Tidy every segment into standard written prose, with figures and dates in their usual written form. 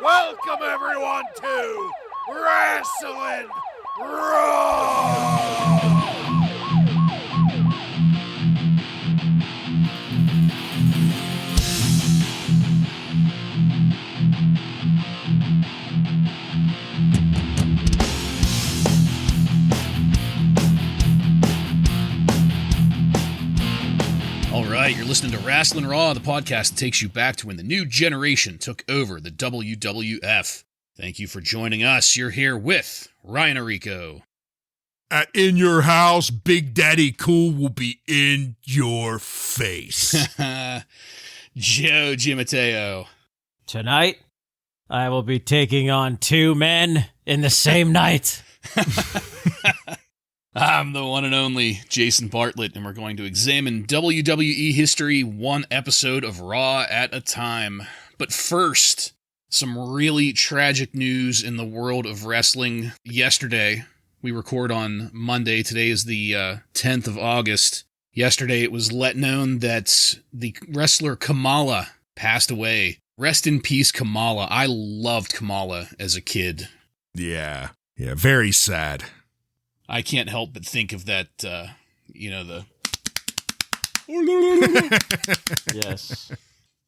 Welcome everyone to Wrasslin Raw! All right, you're listening to Wrasslin Raw, the podcast that takes you back to when the new generation took over the WWF. Thank you for joining us. You're here with Ryan Arico. At In Your House, Big Daddy Cool will be in your face. Joe Gimateo. Tonight, I will be taking on two men in the same night. I'm the one and only Jason Bartlett, and we're going to examine WWE history one episode of Raw at a time. But first, some really tragic news in the world of wrestling. Yesterday, we record on Monday. Today is the 10th of August. Yesterday, it was let known that the wrestler Kamala passed away. Rest in peace, Kamala. I loved Kamala as a kid. Yeah, very sad. I can't help but think of that, the... Yes. As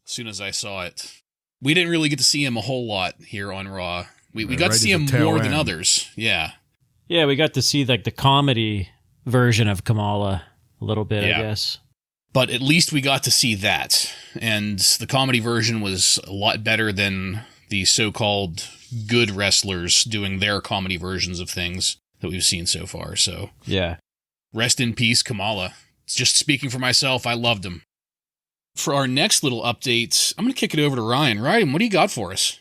soon as I saw it. We didn't really get to see him a whole lot here on Raw. We got to see him more than others. Yeah. Yeah, we got to see like the comedy version of Kamala a little bit, I guess. But at least we got to see that. And the comedy version was a lot better than the so-called good wrestlers doing their comedy versions of things that we've seen so far. So, yeah. Rest in peace, Kamala. Just speaking for myself, I loved him. For our next little update, I'm going to kick it over to Ryan. Ryan, what do you got for us?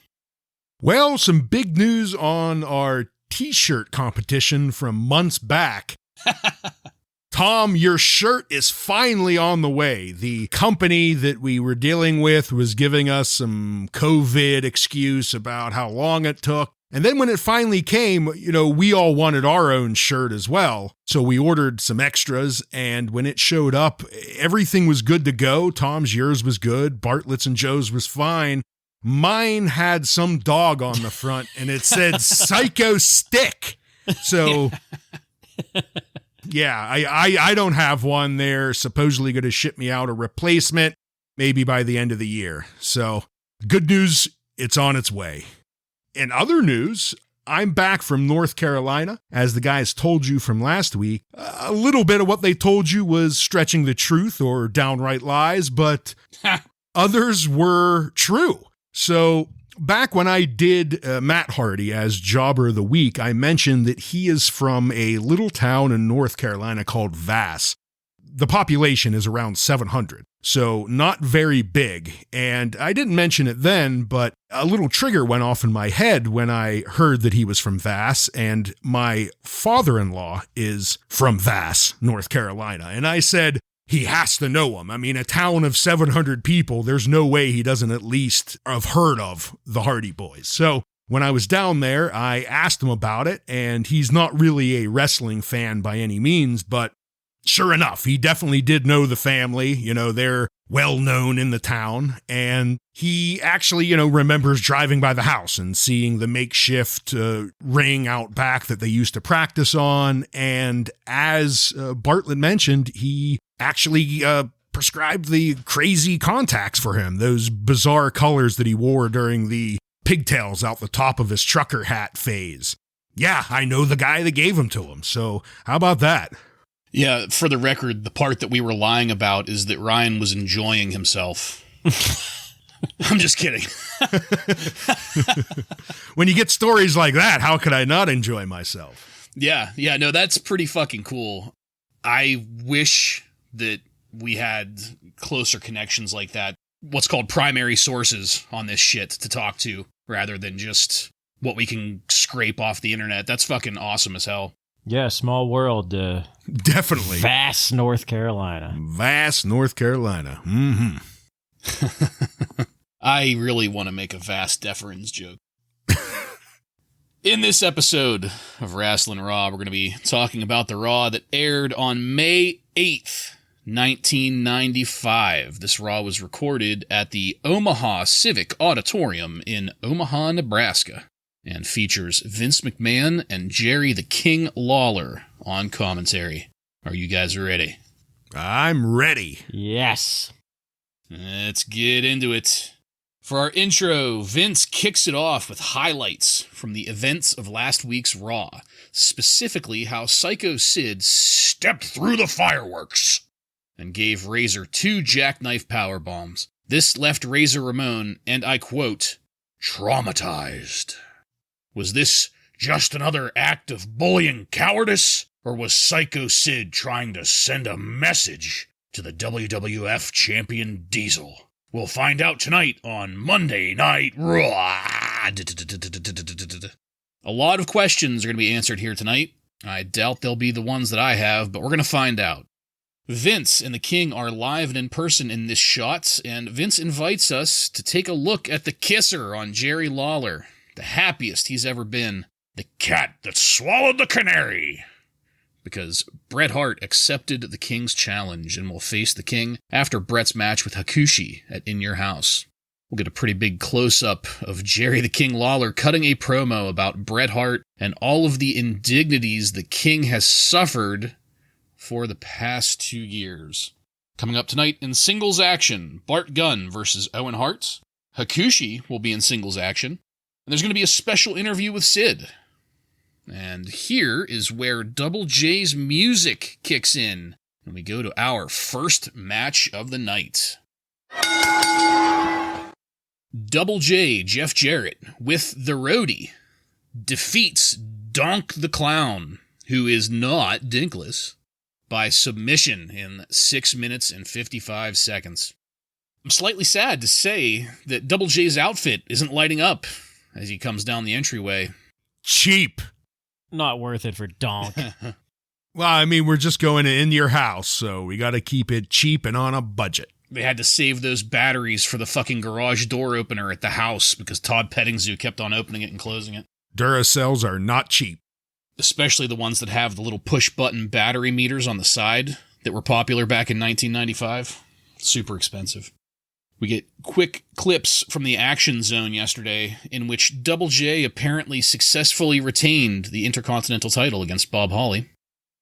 Well, some big news on our t-shirt competition from months back. Tom, your shirt is finally on the way. The company that we were dealing with was giving us some COVID excuse about how long it took. And then when it finally came, we all wanted our own shirt as well. So we ordered some extras, and when it showed up, everything was good to go. Tom's, yours was good. Bartlett's and Joe's was fine. Mine had some dog on the front, and it said Psycho Stick. So, yeah, I don't have one. They're supposedly going to ship me out a replacement, maybe by the end of the year. So, good news, it's on its way. In other news, I'm back from North Carolina. As the guys told you from last week, a little bit of what they told you was stretching the truth or downright lies, but others were true. So back when I did Matt Hardy as Jobber of the Week, I mentioned that he is from a little town in North Carolina called Vass. The population is around 700, so not very big. And I didn't mention it then, but a little trigger went off in my head when I heard that he was from Vass, and my father-in-law is from Vass, North Carolina. And I said, he has to know him. I mean, a town of 700 people, there's no way he doesn't at least have heard of the Hardy Boys. So when I was down there, I asked him about it, and he's not really a wrestling fan by any means, but sure enough, he definitely did know the family. They're well known in the town. And he actually, remembers driving by the house and seeing the makeshift ring out back that they used to practice on. And as Bartlett mentioned, he actually prescribed the crazy contacts for him, those bizarre colors that he wore during the pigtails out the top of his trucker hat phase. Yeah, I know the guy that gave them to him. So how about that? Yeah, for the record, the part that we were lying about is that Ryan was enjoying himself. I'm just kidding. When you get stories like that, how could I not enjoy myself? Yeah, no, that's pretty fucking cool. I wish that we had closer connections like that, what's called primary sources on this shit to talk to, rather than just what we can scrape off the internet. That's fucking awesome as hell. Yeah, small world. Definitely. Vast North Carolina. Vast North Carolina. Mm-hmm. I really want to make a vast deference joke. In this episode of Wrasslin Raw, we're going to be talking about the Raw that aired on May 8th, 1995. This Raw was recorded at the Omaha Civic Auditorium in Omaha, Nebraska, and features Vince McMahon and Jerry the King Lawler on commentary. Are you guys ready? I'm ready. Yes. Let's get into it. For our intro, Vince kicks it off with highlights from the events of last week's Raw, specifically how Psycho Sid stepped through the fireworks and gave Razor 2 jackknife powerbombs. This left Razor Ramon, and I quote, traumatized. Was this just another act of bullying cowardice, or was Psycho Sid trying to send a message to the WWF champion Diesel? We'll find out tonight on Monday Night Raw. A lot of questions are going to be answered here tonight. I doubt they'll be the ones that I have, but we're going to find out. Vince and the King are live and in person in this shot, and Vince invites us to take a look at the kisser on Jerry Lawler, the happiest he's ever been. The cat that swallowed the canary. Because Bret Hart accepted the King's challenge and will face the King after Bret's match with Hakushi at In Your House. We'll get a pretty big close-up of Jerry the King Lawler cutting a promo about Bret Hart and all of the indignities the King has suffered for the past 2 years. Coming up tonight in singles action, Bart Gunn versus Owen Hart. Hakushi will be in singles action. And there's going to be a special interview with Sid. And here is where Double J's music kicks in, and we go to our first match of the night. Double J, Jeff Jarrett, with the Roadie, defeats Donk the Clown, who is not dinkless, by submission in 6 minutes and 55 seconds. I'm slightly sad to say that Double J's outfit isn't lighting up as he comes down the entryway. Cheap. Not worth it for Donk. Well, I mean, we're just going in your house, so we got to keep it cheap and on a budget. They had to save those batteries for the fucking garage door opener at the house because Todd Pettingzoo kept on opening it and closing it. Duracells are not cheap. Especially the ones that have the little push-button battery meters on the side that were popular back in 1995. Super expensive. We get quick clips from the Action Zone yesterday, in which Double J apparently successfully retained the Intercontinental title against Bob Holly.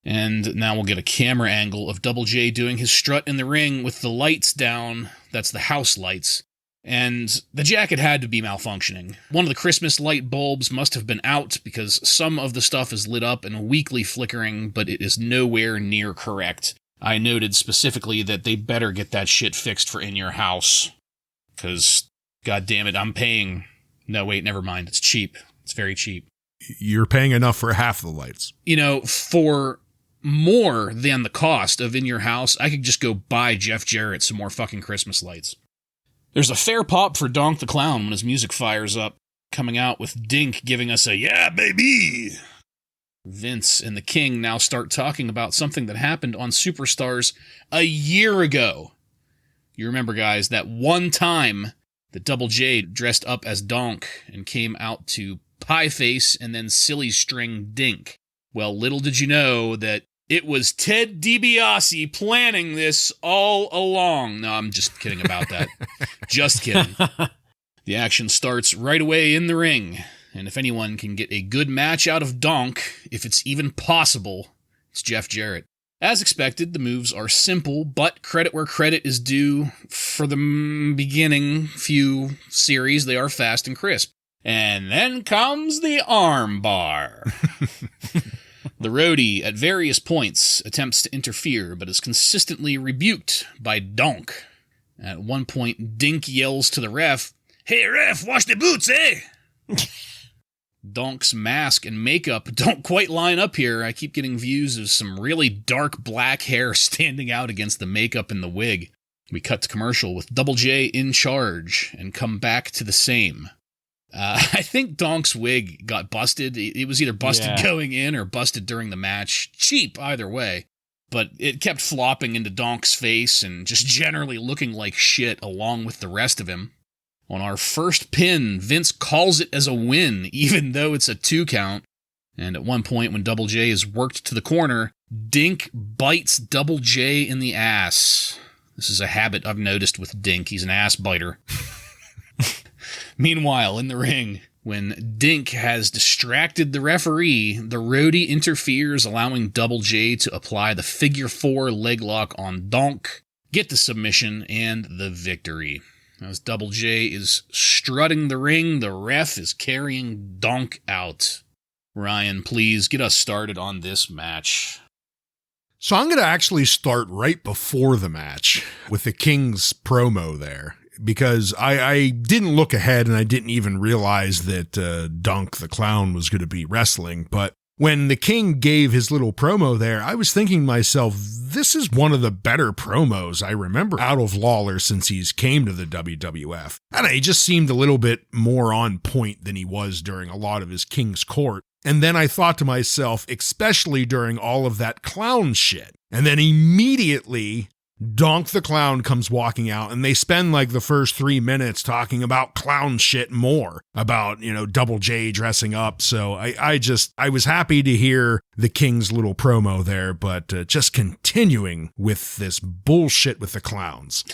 And now we'll get a camera angle of Double J doing his strut in the ring with the lights down. That's the house lights. And the jacket had to be malfunctioning. One of the Christmas light bulbs must have been out because some of the stuff is lit up and weakly flickering, but it is nowhere near correct. I noted specifically that they better get that shit fixed for In Your House. Because, goddammit, I'm paying... No, wait, never mind. It's cheap. It's very cheap. You're paying enough for half the lights. You know, for more than the cost of In Your House, I could just go buy Jeff Jarrett some more fucking Christmas lights. There's a fair pop for Donk the Clown when his music fires up, coming out with Dink giving us a "Yeah, baby!" Vince and the King now start talking about something that happened on Superstars a year ago. You remember, guys, that one time that Double J dressed up as Donk and came out to Pie Face and then Silly String Dink. Well, little did you know that it was Ted DiBiase planning this all along. No, I'm just kidding about that. Just kidding. The action starts right away in the ring. And if anyone can get a good match out of Donk, if it's even possible, it's Jeff Jarrett. As expected, the moves are simple, but credit where credit is due. For the beginning few series, they are fast and crisp. And then comes the arm bar. The Roadie, at various points, attempts to interfere, but is consistently rebuked by Donk. At one point, Dink yells to the ref, "Hey ref, wash the boots, eh?" Donk's mask and makeup don't quite line up here. I keep getting views of some really dark black hair standing out against the makeup and the wig. We cut to commercial with Double J in charge and come back to the same. I think Donk's wig got busted. It was either busted going in or busted during the match. Cheap either way. But it kept flopping into Donk's face and just generally looking like shit along with the rest of him. On our first pin, Vince calls it as a win, even though it's a 2 count. And at one point, when Double J is worked to the corner, Dink bites Double J in the ass. This is a habit I've noticed with Dink. He's an ass biter. Meanwhile, in the ring, when Dink has distracted the referee, the roadie interferes, allowing Double J to apply the figure 4 leg lock on Donk, get the submission, and the victory. As Double J is strutting the ring, the ref is carrying Donk out. Ryan, please get us started on this match. So I'm going to actually start right before the match with the King's promo there, because I didn't look ahead and I didn't even realize that Donk the Clown was going to be wrestling. But when the King gave his little promo there, I was thinking to myself, this is one of the better promos I remember out of Lawler since he's came to the WWF. And he just seemed a little bit more on point than he was during a lot of his King's Court. And then I thought to myself, especially during all of that clown shit. And then immediately, Donk the Clown comes walking out, and they spend like the first 3 minutes talking about clown shit more, about, Double J dressing up. So I was happy to hear the King's little promo there, but just continuing with this bullshit with the clowns.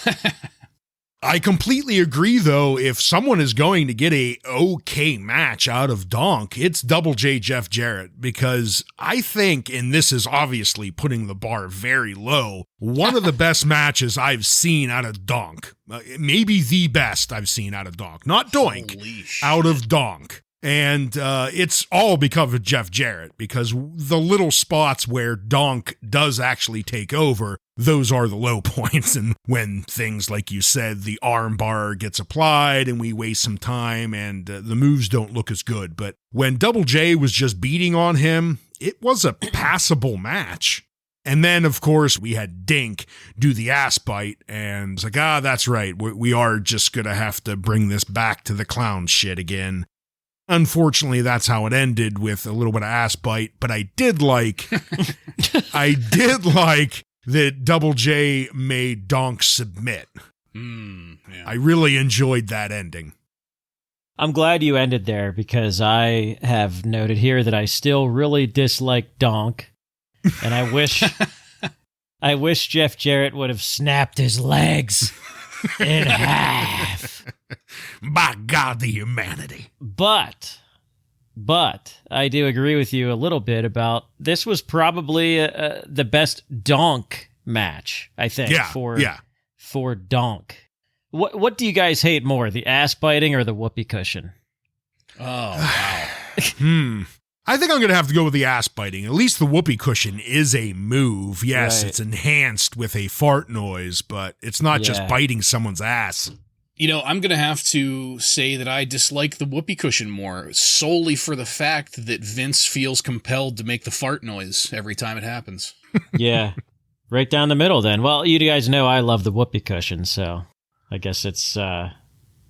I completely agree, though, if someone is going to get a okay match out of Donk, it's Double J Jeff Jarrett, because I think, and this is obviously putting the bar very low, one of the best matches I've seen out of Donk. Maybe the best I've seen out of Donk. Not Doink, out of Donk. And it's all because of Jeff Jarrett, because the little spots where Donk does actually take over, those are the low points. And when things, like you said, the arm bar gets applied and we waste some time and the moves don't look as good. But when Double J was just beating on him, it was a passable match. And then, of course, we had Dink do the ass bite, and it's like, that's right. We are just going to have to bring this back to the clown shit again. Unfortunately, that's how it ended, with a little bit of ass bite, but I did like that Double J made Donk submit. Yeah. I really enjoyed that ending. I'm glad you ended there, because I have noted here that I still really dislike Donk, and I wish Jeff Jarrett would have snapped his legs in half. By God, the humanity. But I do agree with you a little bit about this was probably the best Donk match, I think, for Donk. What do you guys hate more, the ass biting or the whoopee cushion? Oh, wow. I think I'm going to have to go with the ass biting. At least the whoopee cushion is a move. Yes, right. It's enhanced with a fart noise, but it's not just biting someone's ass. I'm going to have to say that I dislike the whoopee cushion more, solely for the fact that Vince feels compelled to make the fart noise every time it happens. Yeah, right down the middle then. Well, you guys know I love the whoopee cushion, so I guess it's the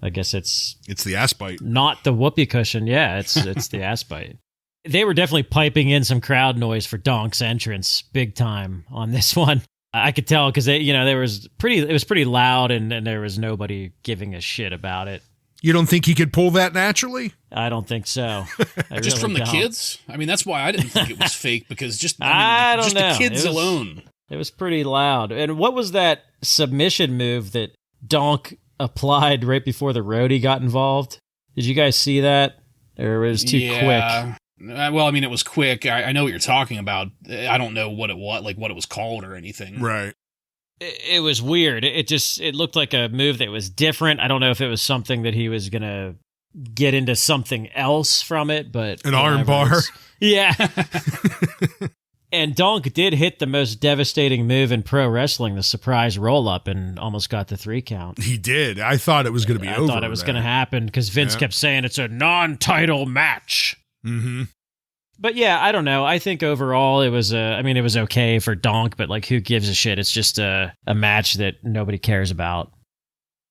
ass bite. Not the whoopee cushion. Yeah, it's the ass bite. They were definitely piping in some crowd noise for Donk's entrance big time on this one. I could tell because it was pretty loud and there was nobody giving a shit about it. You don't think he could pull that naturally? I don't think so. Just from the kids? I mean, that's why I didn't think it was fake, because just the kids alone. It was pretty loud. And what was that submission move that Donk applied right before the roadie got involved? Did you guys see that? Or it was too quick? Well, I mean, it was quick. I know what you're talking about. I don't know what it was called or anything. Right. It was weird. It looked like a move that was different. I don't know if it was something that he was going to get into something else from it, but... An arm bar? Yeah. And Donk did hit the most devastating move in pro wrestling, the surprise roll-up, and almost got the 3 count. He did. I thought it was going to be over. I thought it was going to happen, because Vince kept saying it's a non-title match. Mm-hmm. But yeah, I don't know. I think overall it was it was okay for Donk, but like, who gives a shit? It's just a match that nobody cares about.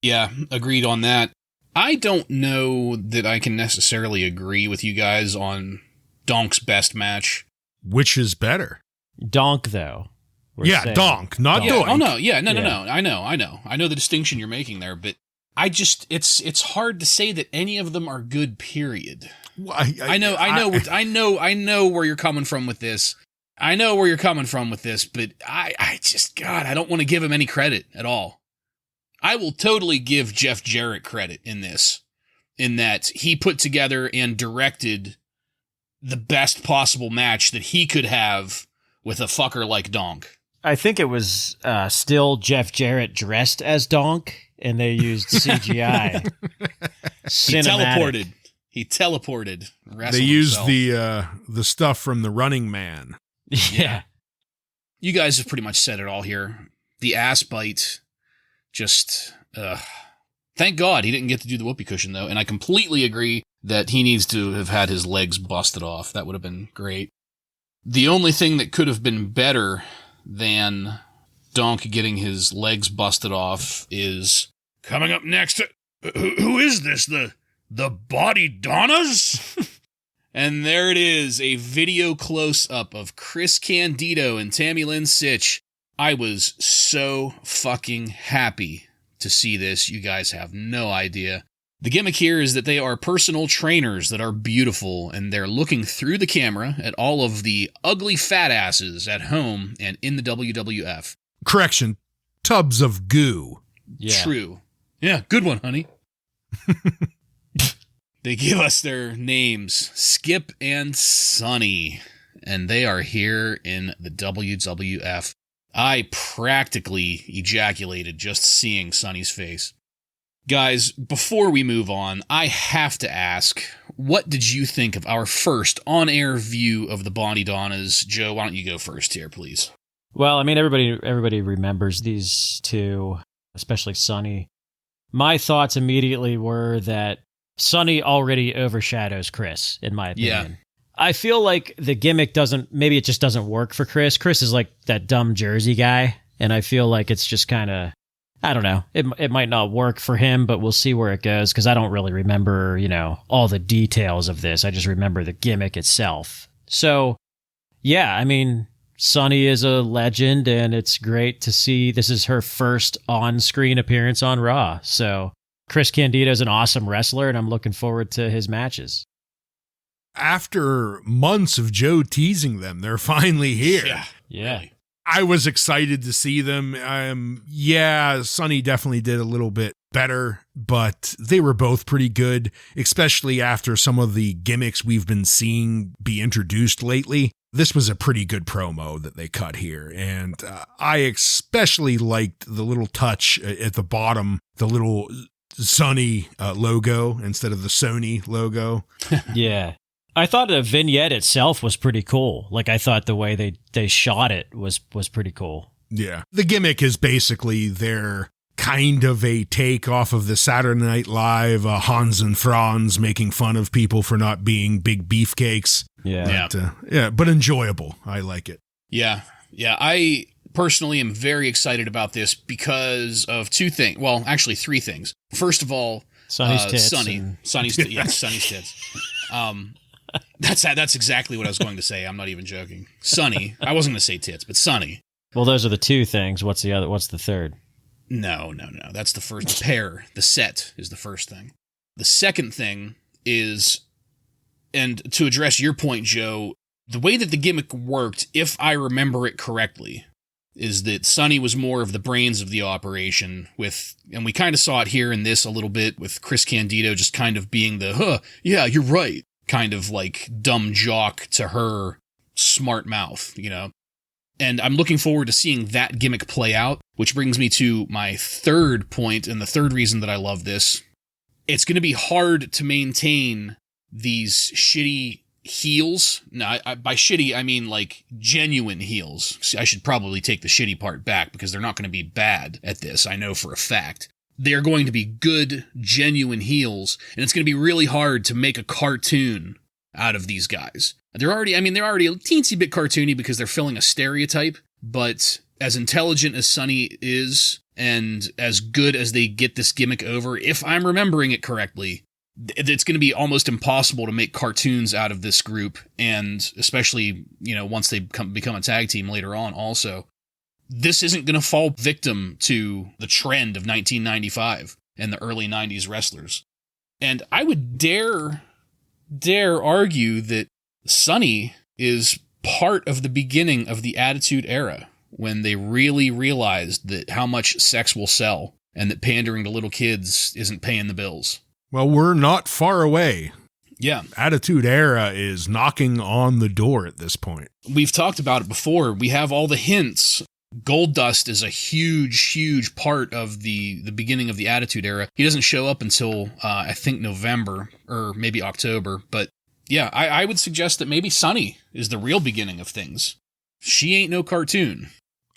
Yeah, agreed on that. I don't know that I can necessarily agree with you guys on Donk's best match. Which is better? Donk, though. Donk, not Doink. Oh, no, yeah, no. I know the distinction you're making there, but it's hard to say that any of them are good, period. I know where you're coming from with this. I know where you're coming from with this, but I just, God, I don't want to give him any credit at all. I will totally give Jeff Jarrett credit in this, in that he put together and directed the best possible match that he could have with a fucker like Donk. I think it was still Jeff Jarrett dressed as Donk, and they used CGI. He teleported. They used the stuff from The Running Man. Yeah. You guys have pretty much said it all here. The ass bite, just, thank God he didn't get to do the whoopee cushion, though, and I completely agree that he needs to have had his legs busted off. That would have been great. The only thing that could have been better than Donk getting his legs busted off is coming up next. Who is this? The Body Donnas? And there it is, a video close-up of Chris Candido and Tammy Lynn Sitch. I was so fucking happy to see this. You guys have no idea. The gimmick here is that they are personal trainers that are beautiful, and they're looking through the camera at all of the ugly fat asses at home and in the WWF. Correction, tubs of goo. Yeah. True. Yeah, good one, honey. They give us their names, Skip and Sonny, and they are here in the WWF. I practically ejaculated just seeing Sonny's face. Guys, before we move on, I have to ask, what did you think of our first on-air view of the Body Donnas? Joe, why don't you go first here, please? Well, I mean, everybody remembers these two, especially Sonny. My thoughts immediately were that Sonny already overshadows Chris, in my opinion. Yeah. I feel like the gimmick maybe it just doesn't work for Chris. Chris is like that dumb Jersey guy, and I feel like it's just kind of, I don't know, it might not work for him, but we'll see where it goes, because I don't really remember, all the details of this. I just remember the gimmick itself. So, yeah, I mean, Sonny is a legend, and it's great to see this is her first on-screen appearance on Raw. So Chris Candido is an awesome wrestler, and I'm looking forward to his matches. After months of Joe teasing them, they're finally here. Yeah. Really. I was excited to see them. Sonny definitely did a little bit better, but they were both pretty good, especially after some of the gimmicks we've been seeing be introduced lately. This was a pretty good promo that they cut here, and I especially liked the little touch at the bottom, the little Sonny logo instead of the Sony logo. Yeah. I thought the vignette itself was pretty cool. Like, I thought the way they shot it was pretty cool. Yeah. The gimmick is basically their kind of a take off of the Saturday Night Live Hans and Franz making fun of people for not being big beefcakes. Yeah. But enjoyable. I like it. Yeah. I personally am very excited about this because of two things. Well, actually, three things. First of all, Sonny's tits. Sonny's tits. That's exactly what I was going to say. I'm not even joking. Sonny. I wasn't going to say tits, but Sonny. Well, those are the two things. What's the other? What's the third? No. That's the first. The pair. The set is the first thing. The second thing is, and to address your point, Joe, the way that the gimmick worked, if I remember it correctly, is that Sonny was more of the brains of the operation and we kind of saw it here in this a little bit with Chris Candido just kind of being the, yeah, you're right, kind of like dumb jock to her smart mouth, And I'm looking forward to seeing that gimmick play out, which brings me to my third point and the third reason that I love this. It's going to be hard to maintain these shitty heels. Now, by shitty, I mean like genuine heels. I should probably take the shitty part back because they're not going to be bad at this. I know for a fact. They're going to be good, genuine heels, and it's going to be really hard to make a cartoon out of these guys. They're already a teensy bit cartoony because they're filling a stereotype, but as intelligent as Sonny is, and as good as they get this gimmick over, if I'm remembering it correctly, it's going to be almost impossible to make cartoons out of this group, and especially, once they become a tag team later on also. This isn't going to fall victim to the trend of 1995 and the early 90s wrestlers. And I would dare argue that Sonny is part of the beginning of the Attitude Era, when they really realized that how much sex will sell and that pandering to little kids isn't paying the bills. Well, we're not far away. Yeah. Attitude Era is knocking on the door at this point. We've talked about it before. We have all the hints. Goldust is a huge, huge part of the beginning of the Attitude Era. He doesn't show up until, I think, November or maybe October. But yeah, I would suggest that maybe Sunny is the real beginning of things. She ain't no cartoon.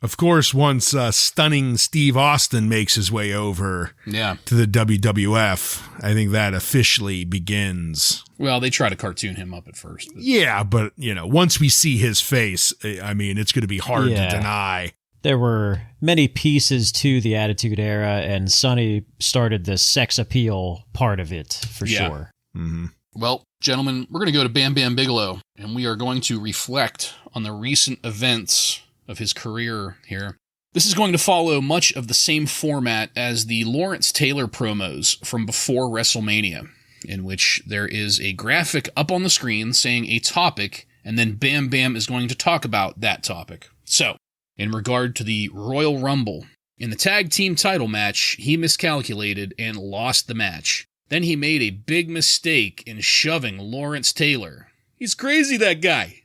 Of course, once stunning Steve Austin makes his way over to the WWF, I think that officially begins. Well, they try to cartoon him up at first. Yeah, but, once we see his face, I mean, it's going to be hard to deny. There were many pieces to the Attitude Era, and Sonny started the sex appeal part of it, for sure. Mm-hmm. Well, gentlemen, we're going to go to Bam Bam Bigelow, and we are going to reflect on the recent events of his career here. This is going to follow much of the same format as the Lawrence Taylor promos from before WrestleMania, in which there is a graphic up on the screen saying a topic, and then Bam Bam is going to talk about that topic. So, in regard to the Royal Rumble, in the tag team title match, he miscalculated and lost the match. Then he made a big mistake in shoving Lawrence Taylor. He's crazy, that guy.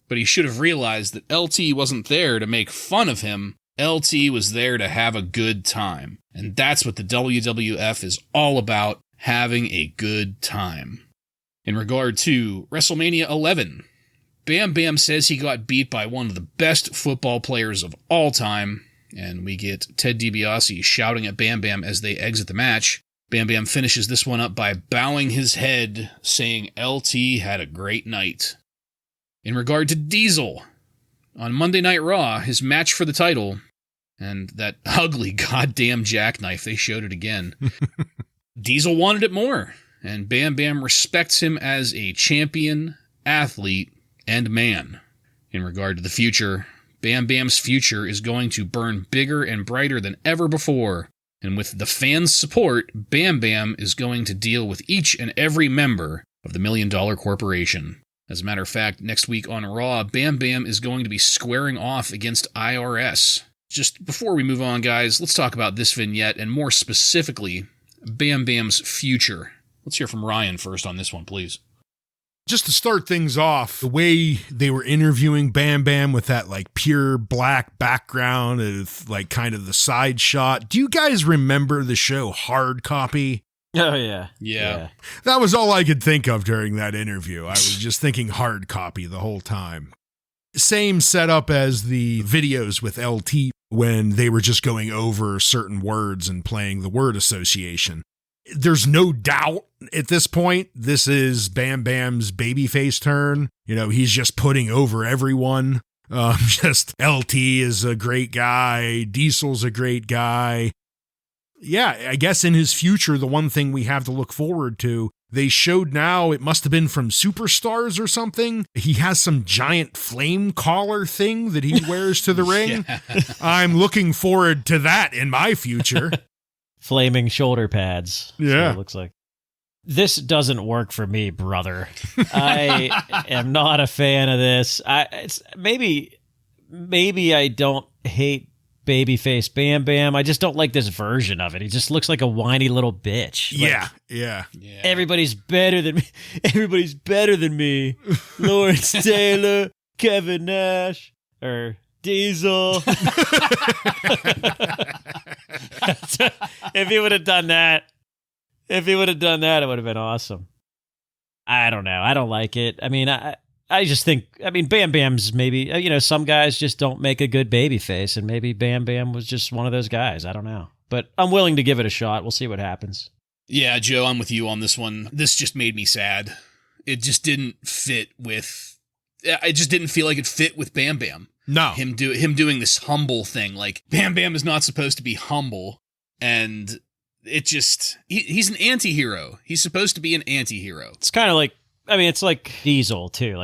But he should have realized that LT wasn't there to make fun of him. LT was there to have a good time. And that's what the WWF is all about, having a good time. In regard to WrestleMania 11, Bam Bam says he got beat by one of the best football players of all time, and we get Ted DiBiase shouting at Bam Bam as they exit the match. Bam Bam finishes this one up by bowing his head, saying LT had a great night. In regard to Diesel, on Monday Night Raw, his match for the title, and that ugly goddamn jackknife, they showed it again. Diesel wanted it more, and Bam Bam respects him as a champion, athlete, and man. In regard to the future, Bam Bam's future is going to burn bigger and brighter than ever before, and with the fans' support, Bam Bam is going to deal with each and every member of the $1 Million Corporation. As a matter of fact, next week on Raw, Bam Bam is going to be squaring off against IRS. Just before we move on, guys, let's talk about this vignette, and more specifically, Bam Bam's future. Let's hear from Ryan first on this one, please. Just to start things off, the way they were interviewing Bam Bam with that pure black background of kind of the side shot. Do you guys remember the show Hard Copy? Oh, yeah. Yeah. That was all I could think of during that interview. I was just thinking Hard Copy the whole time. Same setup as the videos with LT when they were just going over certain words and playing the word association. There's no doubt at this point, this is Bam Bam's babyface turn. He's just putting over everyone. Just LT is a great guy. Diesel's a great guy. Yeah, I guess in his future, the one thing we have to look forward to, they showed now, it must have been from Superstars or something. He has some giant flame collar thing that he wears to the ring. Yeah. I'm looking forward to that in my future. Flaming shoulder pads. Yeah. It looks like. This doesn't work for me, brother. I am not a fan of this. Maybe I don't hate babyface Bam Bam. I just don't like this version of it. He just looks like a whiny little bitch. Yeah. Everybody's better than me. Everybody's better than me. Lawrence Taylor, Kevin Nash, or Diesel. If he would have done that, it would have been awesome. I don't know. I don't like it. I mean, I just think, Bam Bam's maybe, some guys just don't make a good baby face, and maybe Bam Bam was just one of those guys. I don't know. But I'm willing to give it a shot. We'll see what happens. Yeah, Joe, I'm with you on this one. This just made me sad. It just didn't fit with... I just didn't feel like it fit with Bam Bam. No. Him doing this humble thing. Bam Bam is not supposed to be humble, and it just... He's an anti-hero. He's supposed to be an anti-hero. It's kind of like... it's like Diesel, too.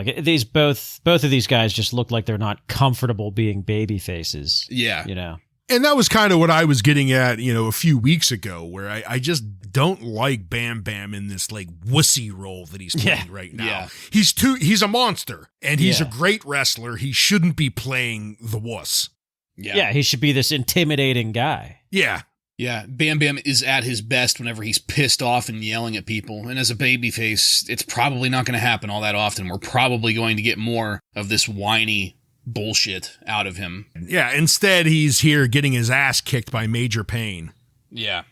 Both of these guys just look like they're not comfortable being baby faces. Yeah. And that was kind of what I was getting at, a few weeks ago, where I just don't like Bam Bam in this like wussy role that he's playing right now. Yeah. He's a monster, and he's a great wrestler. He shouldn't be playing the wuss. Yeah, he should be this intimidating guy. Yeah. Yeah, Bam Bam is at his best whenever he's pissed off and yelling at people. And as a babyface, it's probably not going to happen all that often. We're probably going to get more of this whiny bullshit out of him. Yeah, instead he's here getting his ass kicked by Major Payne. Yeah.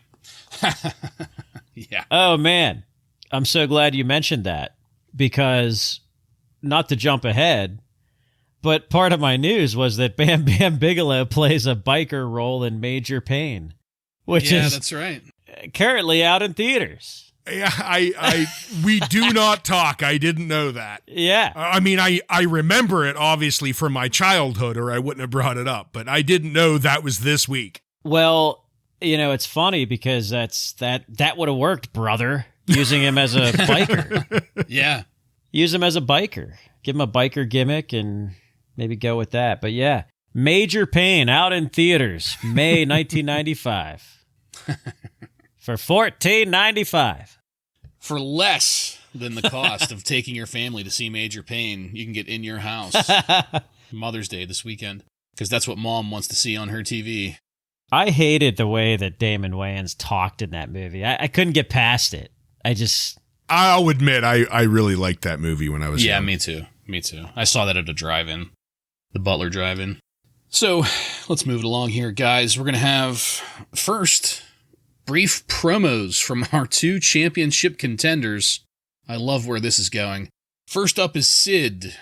Yeah. Oh, man. I'm so glad you mentioned that, because, not to jump ahead, but part of my news was that Bam Bam Bigelow plays a biker role in Major Payne, which is that's right. Currently out in theaters. Yeah, we do not talk. I didn't know that. Yeah. I mean, I remember it obviously from my childhood, or I wouldn't have brought it up, but I didn't know that was this week. Well, it's funny because that would have worked, brother, using him as a biker. Yeah. Use him as a biker. Give him a biker gimmick and maybe go with that. But yeah, Major Payne out in theaters, May 1995. For $14.95. For less than the cost of taking your family to see Major Payne, you can get In Your House. Mother's Day this weekend, because that's what Mom wants to see on her TV. I hated the way that Damon Wayans talked in that movie. I couldn't get past it. I'll admit, I really liked that movie when I was young. Me too. I saw that at a drive-in, the Butler Drive-In. So, let's move it along here, guys. We're going to have, first, brief promos from our two championship contenders. I love where this is going. First up is Sid.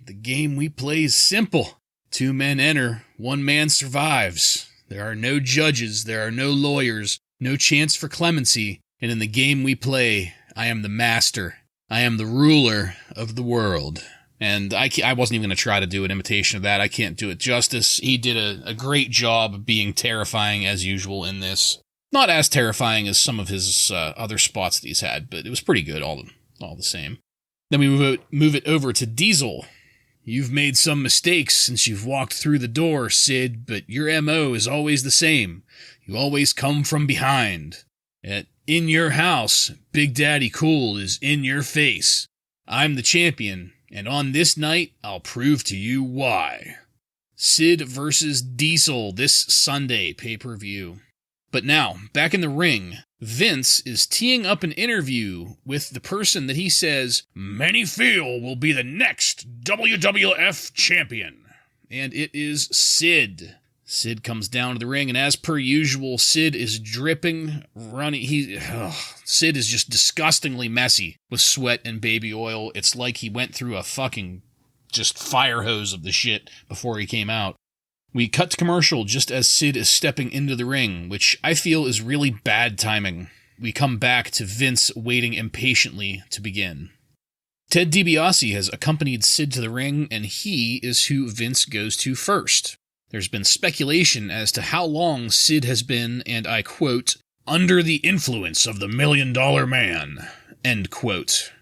The game we play is simple. 2 men enter, 1 man survives. There are no judges, there are no lawyers, no chance for clemency, and in the game we play, I am the master. I am the ruler of the world. And I wasn't even going to try to do an imitation of that. I can't do it justice. He did a great job being terrifying as usual in this. Not as terrifying as some of his other spots that he's had, but it was pretty good all the same. Then we move it over to Diesel. You've made some mistakes since you've walked through the door, Sid, but your MO is always the same. You always come from behind. In your house, Big Daddy Cool is in your face. I'm the champion, and on this night, I'll prove to you why. Sid versus Diesel this Sunday pay-per-view. But now, back in the ring, Vince is teeing up an interview with the person that he says many feel will be the next WWF champion. And it is Sid. Sid comes down to the ring, and as per usual, Sid is dripping, running. Sid is just disgustingly messy with sweat and baby oil. It's like he went through a fucking just fire hose of the shit before he came out. We cut to commercial just as Sid is stepping into the ring, which I feel is really bad timing. We come back to Vince waiting impatiently to begin. Ted DiBiase has accompanied Sid to the ring, and he is who Vince goes to first. There's been speculation as to how long Sid has been, and I quote, under the influence of the $1 Million Man, end quote.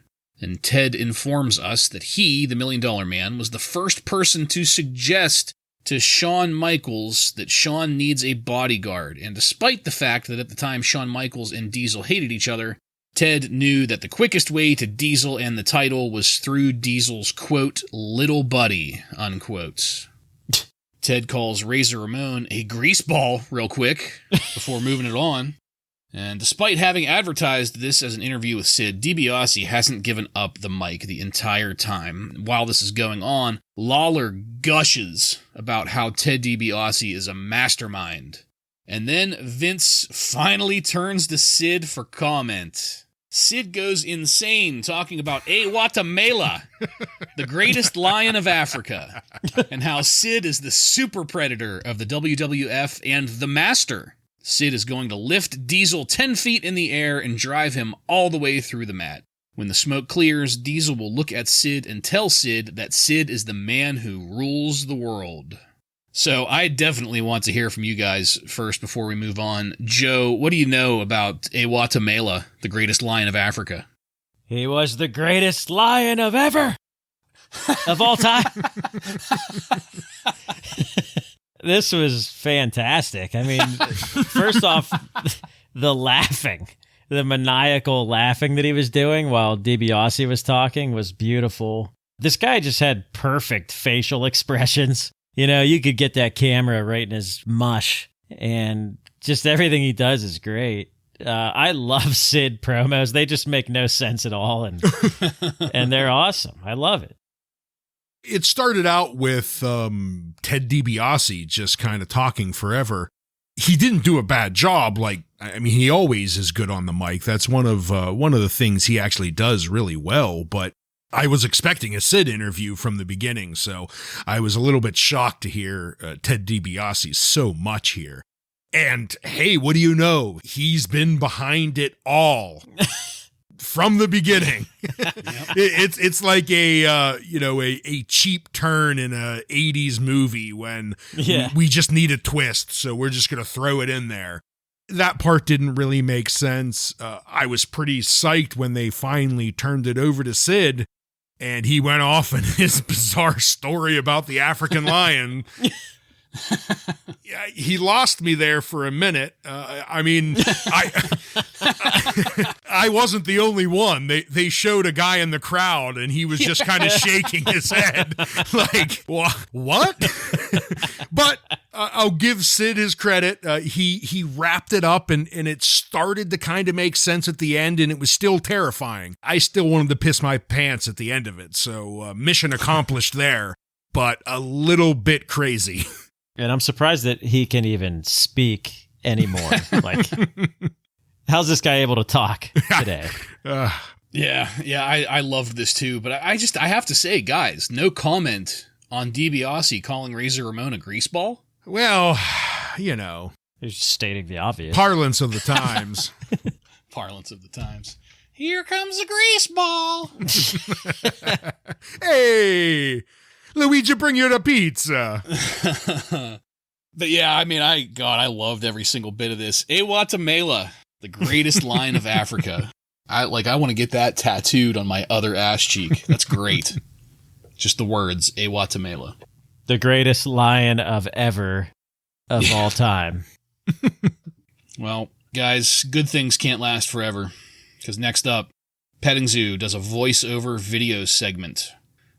And Ted informs us that he, the $1 Million Man, was the first person to suggest to Shawn Michaels that Shawn needs a bodyguard, and despite the fact that at the time Shawn Michaels and Diesel hated each other, Ted knew that the quickest way to Diesel and the title was through Diesel's, quote, little buddy, unquote. Ted calls Razor Ramon a greaseball real quick before moving it on. And despite having advertised this as an interview with Sid, DiBiase hasn't given up the mic the entire time. While this is going on, Lawler gushes about how Ted DiBiase is a mastermind. And then Vince finally turns to Sid for comment. Sid goes insane talking about Ewatemela, the greatest lion of Africa, and how Sid is the super predator of the WWF and the master. Sid is going to lift Diesel 10 feet in the air and drive him all the way through the mat. When the smoke clears, Diesel will look at Sid and tell Sid that Sid is the man who rules the world. So I definitely want to hear from you guys first before we move on. Joe, what do you know about Ewatemela, the greatest lion of Africa? He was the greatest lion of ever, of all time. This was fantastic. I mean, first off, the laughing, the maniacal laughing that he was doing while DiBiase was talking was beautiful. This guy just had perfect facial expressions. You know, you could get that camera right in his mush, and just everything he does is great. I love Sid promos. They just make no sense at all, and they're awesome. I love it. It started out with Ted DiBiase just kind of talking forever. He didn't do a bad job. He always is good on the mic. That's one of the things he actually does really well. But I was expecting a Sid interview from the beginning, so I was a little bit shocked to hear Ted DiBiase so much here. And hey, what do you know? He's been behind it all. From the beginning. It's like a cheap turn in a 80s movie when we just need a twist, so we're just going to throw it in there. That part didn't really make sense. I was pretty psyched when they finally turned it over to Sid, and he went off in his bizarre story about the African lion. Yeah, he lost me there for a minute. I wasn't the only one. They showed a guy in the crowd, and he was just kind of shaking his head, like, what? But I'll give Sid his credit. He wrapped it up, and it started to kind of make sense at the end, and it was still terrifying. I still wanted to piss my pants at the end of it, so mission accomplished there, but a little bit crazy. And I'm surprised that he can even speak anymore. Like, how's this guy able to talk today? I loved this too. But I have to say, guys, no comment on DiBiase calling Razor Ramon a greaseball. Well, you know. He's just stating the obvious. Parlance of the times. Parlance of the times. Here comes a greaseball. Hey! Luigi, bring you the pizza. But yeah, I mean, I loved every single bit of this. Ewatemela, the greatest lion of Africa. I want to get that tattooed on my other ass cheek. That's great. Just the words, Ewatemela. The greatest lion of all time. Well, guys, good things can't last forever. Because next up, Petting Zoo does a voiceover video segment.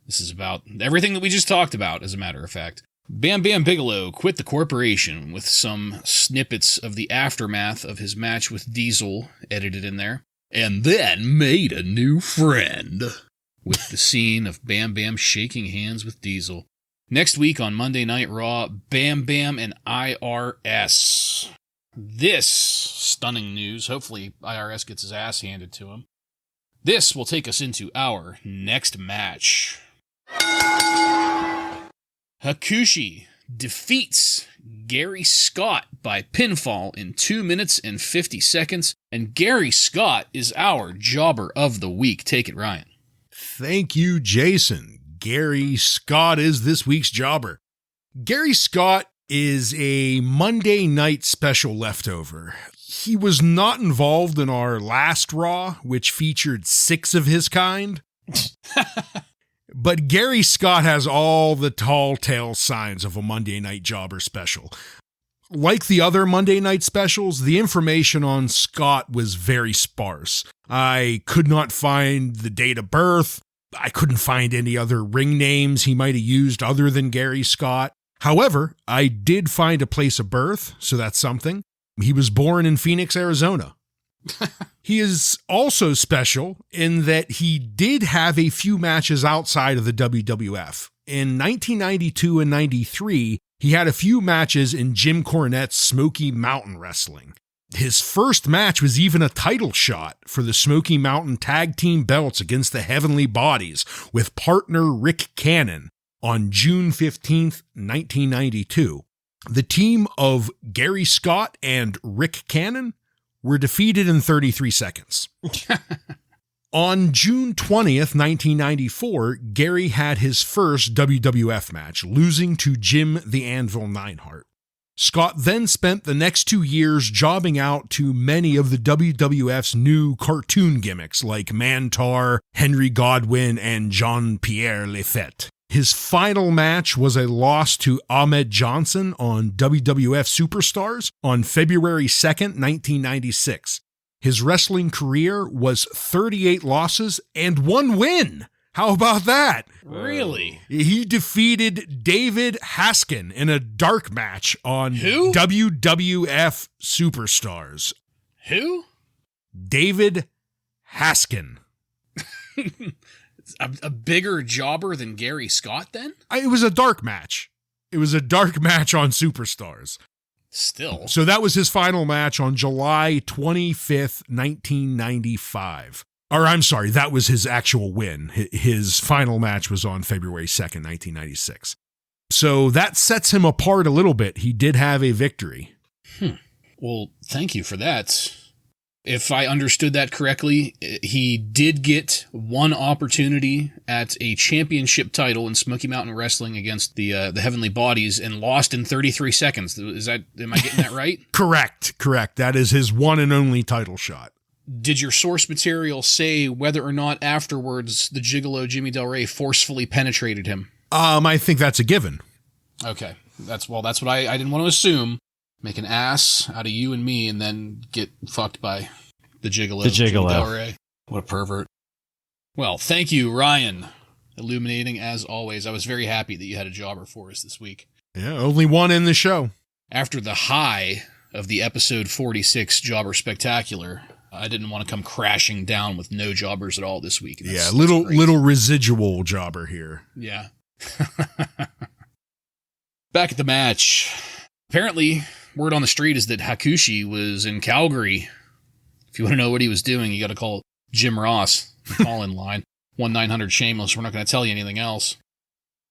This is about everything that we just talked about, as a matter of fact. Bam Bam Bigelow quit the corporation with some snippets of the aftermath of his match with Diesel edited in there. And then made a new friend with the scene of Bam Bam shaking hands with Diesel. Next week on Monday Night Raw, Bam Bam and IRS. This stunning news. Hopefully IRS gets his ass handed to him. This will take us into our next match. Hakushi defeats Gary Scott by pinfall in 2 minutes and 50 seconds, and Gary Scott is our Jobber of the Week. Take it, Ryan. Thank you, Jason. Gary Scott is this week's Jobber. Gary Scott is a Monday Night Special leftover. He was not involved in our last Raw, which featured 6 of his kind. But Gary Scott has all the tall tale signs of a Monday Night Jobber special. Like the other Monday Night specials, the information on Scott was very sparse. I could not find the date of birth. I couldn't find any other ring names he might have used other than Gary Scott. However, I did find a place of birth, so that's something. He was born in Phoenix, Arizona. He is also special in that he did have a few matches outside of the WWF. In 1992 and 93, he had a few matches in Jim Cornette's Smoky Mountain Wrestling. His first match was even a title shot for the Smoky Mountain Tag Team belts against the Heavenly Bodies with partner Rick Cannon on June 15th, 1992. The team of Gary Scott and Rick Cannon were defeated in 33 seconds. On June 20th, 1994, Gary had his first WWF match, losing to Jim the Anvil Neidhart. Scott then spent the next 2 years jobbing out to many of the WWF's new cartoon gimmicks like Mantar, Henry Godwin, and Jean-Pierre Lefebvre. His final match was a loss to Ahmed Johnson on WWF Superstars on February 2nd, 1996. His wrestling career was 38 losses and 1 win. How about that? Really? He defeated David Haskin in a dark match on Who? WWF Superstars. Who? David Haskin. A bigger jobber than Gary Scott, then? It was a dark match. It was a dark match on Superstars. Still. So that was his final match on July 25th, 1995. Or I'm sorry, that was his actual win. His final match was on February 2nd, 1996. So that sets him apart a little bit. He did have a victory. Well, thank you for that. If I understood that correctly, he did get one opportunity at a championship title in Smoky Mountain Wrestling against the Heavenly Bodies and lost in 33 seconds. Am I getting that right? Correct. That is his one and only title shot. Did your source material say whether or not afterwards the gigolo Jimmy Del Rey forcefully penetrated him? I think that's a given. Okay. That's what I didn't want to assume. Make an ass out of you and me and then get fucked by the gigolo. Jimmy Del Rey. What a pervert. Well, thank you, Ryan. Illuminating as always. I was very happy that you had a jobber for us this week. Yeah, only one in the show. After the high of the episode 46 Jobber Spectacular, I didn't want to come crashing down with no jobbers at all this week. That's little residual jobber here. Yeah. Back at the match. Apparently, word on the street is that Hakushi was in Calgary. If you want to know what he was doing, you got to call Jim Ross, the call-in line. 1-900 Shameless. We're not going to tell you anything else.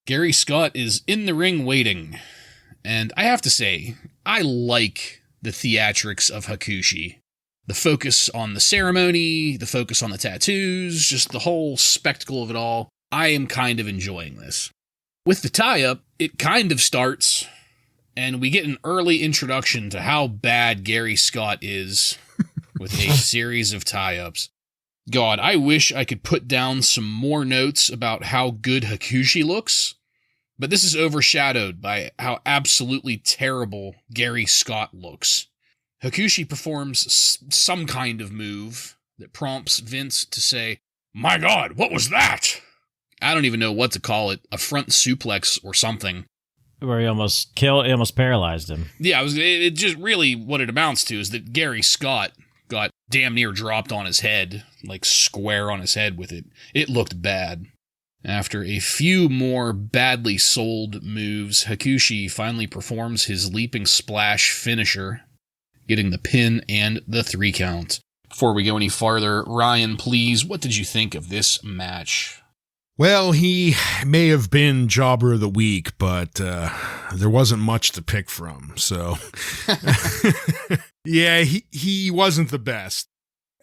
Gary Scott is in the ring waiting. And I have to say, I like the theatrics of Hakushi. The focus on the ceremony, the focus on the tattoos, just the whole spectacle of it all. I am kind of enjoying this. With the tie-up, it kind of starts, and we get an early introduction to how bad Gary Scott is with a series of tie-ups. God, I wish I could put down some more notes about how good Hakushi looks, but this is overshadowed by how absolutely terrible Gary Scott looks. Hakushi performs some kind of move that prompts Vince to say, "My God, what was that?" I don't even know what to call it, a front suplex or something. Where he almost paralyzed him. Yeah, it just really what it amounts to is that Gary Scott got damn near dropped on his head, like square on his head with it. It looked bad. After a few more badly sold moves, Hakushi finally performs his leaping splash finisher, getting the pin and the 3 count. Before we go any farther, Ryan, please, what did you think of this match? Well, he may have been Jobber of the Week, but there wasn't much to pick from, so... Yeah, he wasn't the best.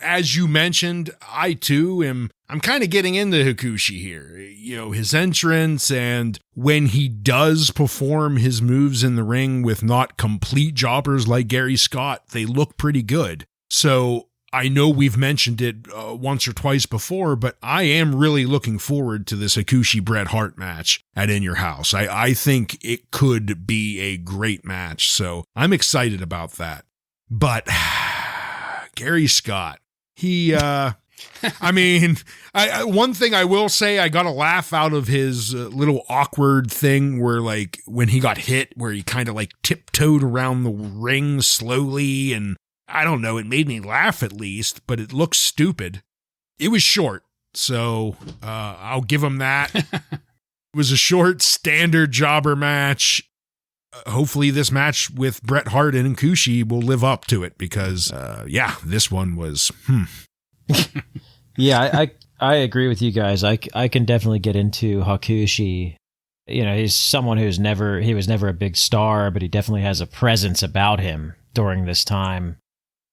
As you mentioned, I too I'm kind of getting into Hakushi here. You know, his entrance and when he does perform his moves in the ring with not complete jobbers like Gary Scott, they look pretty good. So I know we've mentioned it once or twice before, but I am really looking forward to this Hakushi Bret Hart match at In Your House. I think it could be a great match, so I'm excited about that. But Gary Scott, he, I mean, one thing I will say, I got a laugh out of his little awkward thing where, like, when he got hit, where he kind of like tiptoed around the ring slowly, and I don't know, it made me laugh at least, but it looked stupid. It was short, so I'll give him that. It was a short, standard jobber match. Hopefully this match with Bret Hart and Hakushi will live up to it because, this one was, Yeah, I agree with you guys. I can definitely get into Hakushi. You know, he's someone he was never a big star, but he definitely has a presence about him during this time.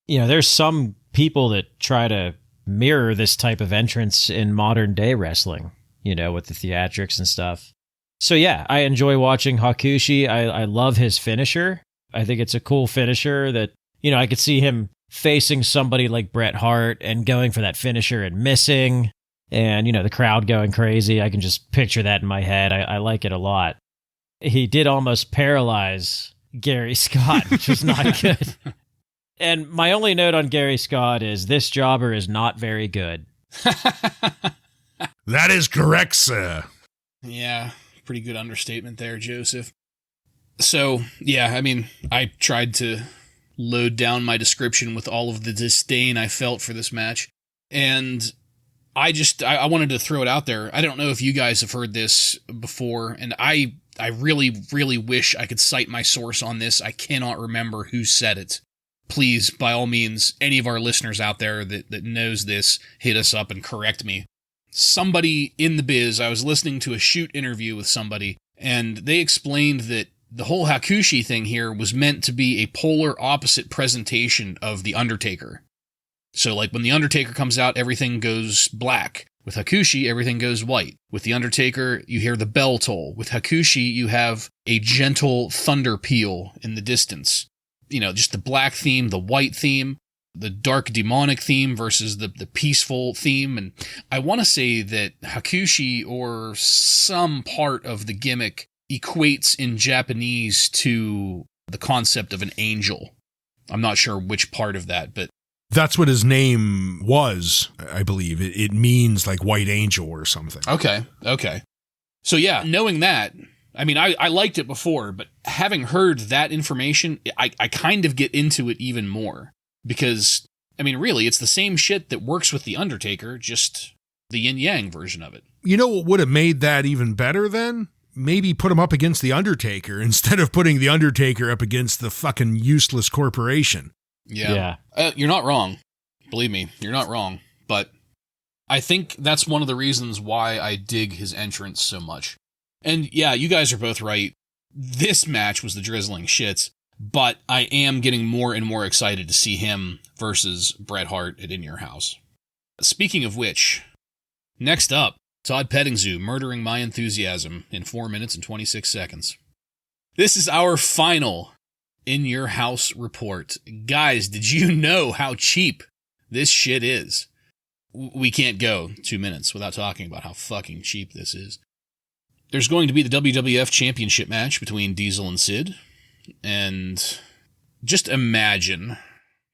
You know, there's some people that try to mirror this type of entrance in modern day wrestling, you know, with the theatrics and stuff. So yeah, I enjoy watching Hakushi. I love his finisher. I think it's a cool finisher that, you know, I could see him facing somebody like Bret Hart and going for that finisher and missing. and, the crowd going crazy. I can just picture that in my head. I like it a lot. He did almost paralyze Gary Scott, which was not good. And my only note on Gary Scott is this jobber is not very good. That is correct, sir. Yeah, pretty good understatement there, Joseph. So, yeah, I mean, I tried to load down my description with all of the disdain I felt for this match. And I wanted to throw it out there. I don't know if you guys have heard this before, and I really, really wish I could cite my source on this. I cannot remember who said it. Please, by all means, any of our listeners out there that knows this, hit us up and correct me. Somebody in the biz, I was listening to a shoot interview with somebody, and they explained that the whole Hakushi thing here was meant to be a polar opposite presentation of The Undertaker. So, like, when The Undertaker comes out, everything goes black. With Hakushi, everything goes white. With The Undertaker, you hear the bell toll. With Hakushi, you have a gentle thunder peal in the distance. Just the black theme, the white theme, the dark demonic theme versus the peaceful theme. And I want to say that Hakushi, or some part of the gimmick, equates in Japanese to the concept of an angel. I'm not sure which part of that, but that's what his name was, I believe. It means like white angel or something. Okay. So yeah, knowing that, I mean, I liked it before, but having heard that information, I kind of get into it even more. Because, I mean, really, it's the same shit that works with The Undertaker, just the yin-yang version of it. You know what would have made that even better then? Maybe put him up against The Undertaker instead of putting The Undertaker up against the fucking useless corporation. Yeah. You're not wrong. Believe me, you're not wrong. But I think that's one of the reasons why I dig his entrance so much. And yeah, you guys are both right. This match was the drizzling shits, but I am getting more and more excited to see him versus Bret Hart at In Your House. Speaking of which, next up, Todd Pettingzoo murdering my enthusiasm in 4 minutes and 26 seconds. This is our final In Your House report. Guys, did you know how cheap this shit is? We can't go 2 minutes without talking about how fucking cheap this is. There's going to be the WWF Championship match between Diesel and Sid. And just imagine,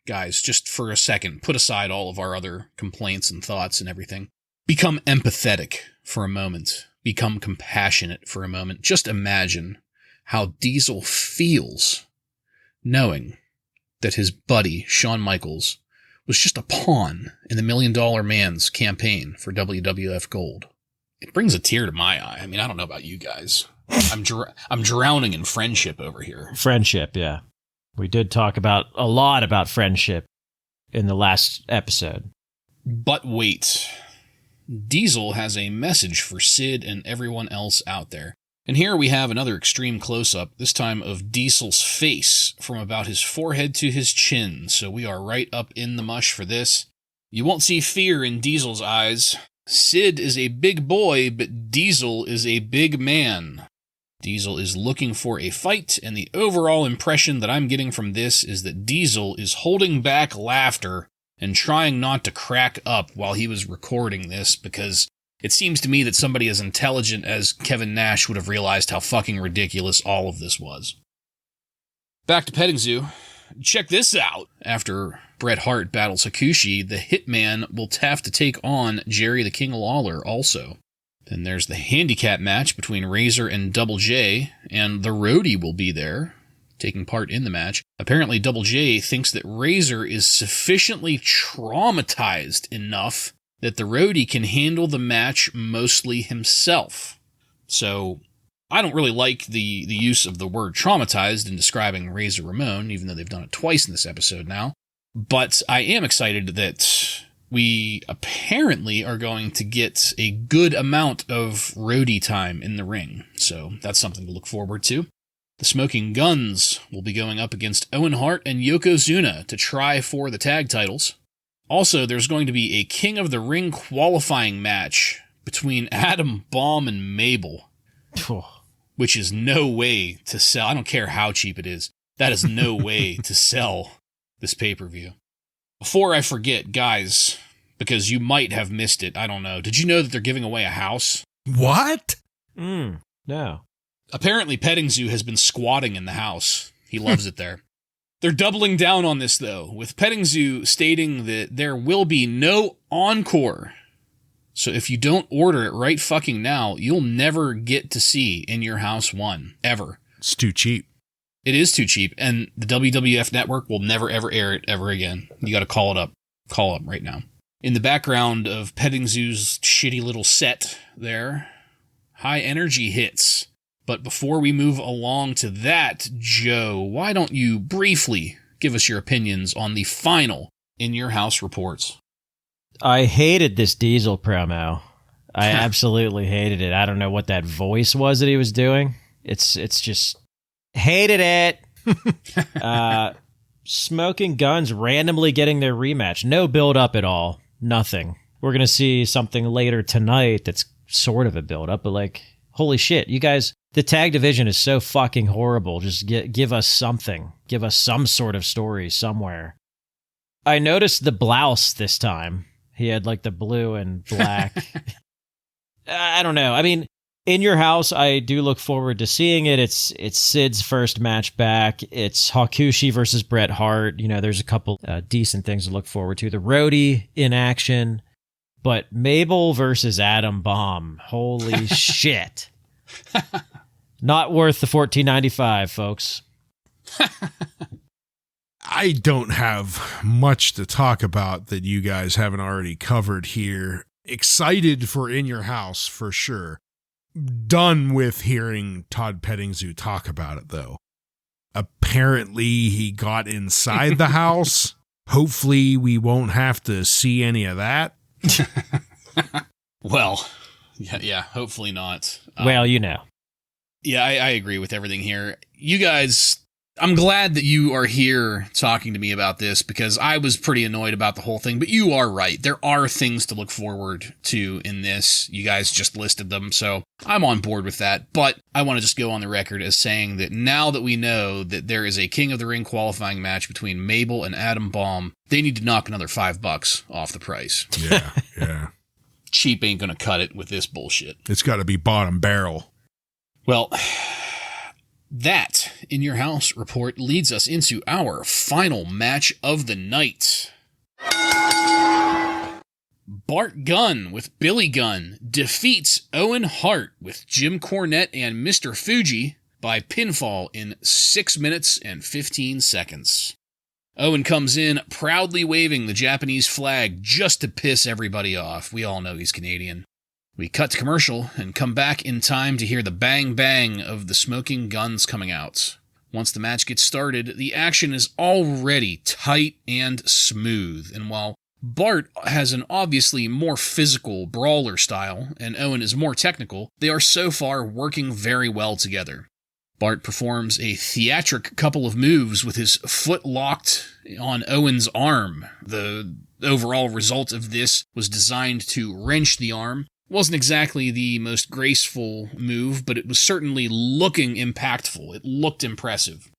guys, just for a second, put aside all of our other complaints and thoughts and everything. Become empathetic for a moment. Become compassionate for a moment. Just imagine how Diesel feels knowing that his buddy, Shawn Michaels, was just a pawn in the $1 Million Man's campaign for WWF Gold. It brings a tear to my eye. I mean, I don't know about you guys. I'm drowning in friendship over here. Friendship, yeah. We did talk a lot about friendship in the last episode. But wait. Diesel has a message for Sid and everyone else out there. And here we have another extreme close-up, this time of Diesel's face from about his forehead to his chin. So we are right up in the mush for this. You won't see fear in Diesel's eyes. Sid is a big boy, but Diesel is a big man. Diesel is looking for a fight, and the overall impression that I'm getting from this is that Diesel is holding back laughter and trying not to crack up while he was recording this, because it seems to me that somebody as intelligent as Kevin Nash would have realized how fucking ridiculous all of this was. Back to Petting Zoo. Check this out. After Bret Hart battles Hakushi, the Hitman will have to take on Jerry the King Lawler also. Then there's the handicap match between Razor and Double J, and the Roadie will be there, taking part in the match. Apparently Double J thinks that Razor is sufficiently traumatized enough that the Roadie can handle the match mostly himself. So I don't really like the use of the word traumatized in describing Razor Ramon, even though they've done it twice in this episode now. But I am excited that we apparently are going to get a good amount of roadie time in the ring. So that's something to look forward to. The Smoking Guns will be going up against Owen Hart and Yokozuna to try for the tag titles. Also, there's going to be a King of the Ring qualifying match between Adam Bomb and Mabel. Which is no way to sell. I don't care how cheap it is. That is no way to sell this pay-per-view. Before I forget, guys, because you might have missed it. I don't know. Did you know that they're giving away a house? What? No. Apparently, Petting Zoo has been squatting in the house. He loves it there. They're doubling down on this, though, with Petting Zoo stating that there will be no encore. So if you don't order it right fucking now, you'll never get to see In Your House 1, ever. It's too cheap. It is too cheap, and the WWF Network will never, ever air it ever again. You got to call it up. Call up right now. In the background of Petting Zoo's shitty little set there, high energy hits. But before we move along to that, Joe, why don't you briefly give us your opinions on the final In Your House reports? I hated this Diesel promo. I absolutely hated it. I don't know what that voice was that he was doing. It's just hated it. Smoking Guns randomly getting their rematch. No build up at all. Nothing. We're going to see something later tonight that's sort of a build up, but like, holy shit, you guys, the tag division is so fucking horrible. Just give us something. Give us some sort of story somewhere. I noticed the blouse this time. He had like the blue and black. I don't know. I mean, In Your House, I do look forward to seeing it. It's Sid's first match back. It's Hakushi versus Bret Hart. You know, there's a couple decent things to look forward to. The Roadie in action. But Mabel versus Adam Bomb. Holy shit. Not worth the $14.95, folks. I don't have much to talk about that you guys haven't already covered here. Excited for In Your House, for sure. Done with hearing Todd Pettingzoo talk about it, though. Apparently, he got inside the house. Hopefully, we won't have to see any of that. Well, yeah, hopefully not. Well, you know. Yeah, I agree with everything here. You guys, I'm glad that you are here talking to me about this because I was pretty annoyed about the whole thing, but you are right. There are things to look forward to in this. You guys just listed them, so I'm on board with that. But I want to just go on the record as saying that now that we know that there is a King of the Ring qualifying match between Mabel and Adam Bomb, they need to knock another $5 off the price. Yeah. Cheap ain't gonna cut it with this bullshit. It's got to be bottom barrel. Well, that In Your House report leads us into our final match of the night. Bart Gunn with Billy Gunn defeats Owen Hart with Jim Cornette and Mr. Fuji by pinfall in 6 minutes and 15 seconds. Owen comes in proudly waving the Japanese flag just to piss everybody off. We all know he's Canadian. We cut to commercial and come back in time to hear the bang bang of the smoking guns coming out. Once the match gets started, the action is already tight and smooth, and while Bart has an obviously more physical brawler style, and Owen is more technical, they are so far working very well together. Bart performs a theatric couple of moves with his foot locked on Owen's arm. The overall result of this was designed to wrench the arm. Wasn't exactly the most graceful move, but it was certainly looking impactful. It looked impressive.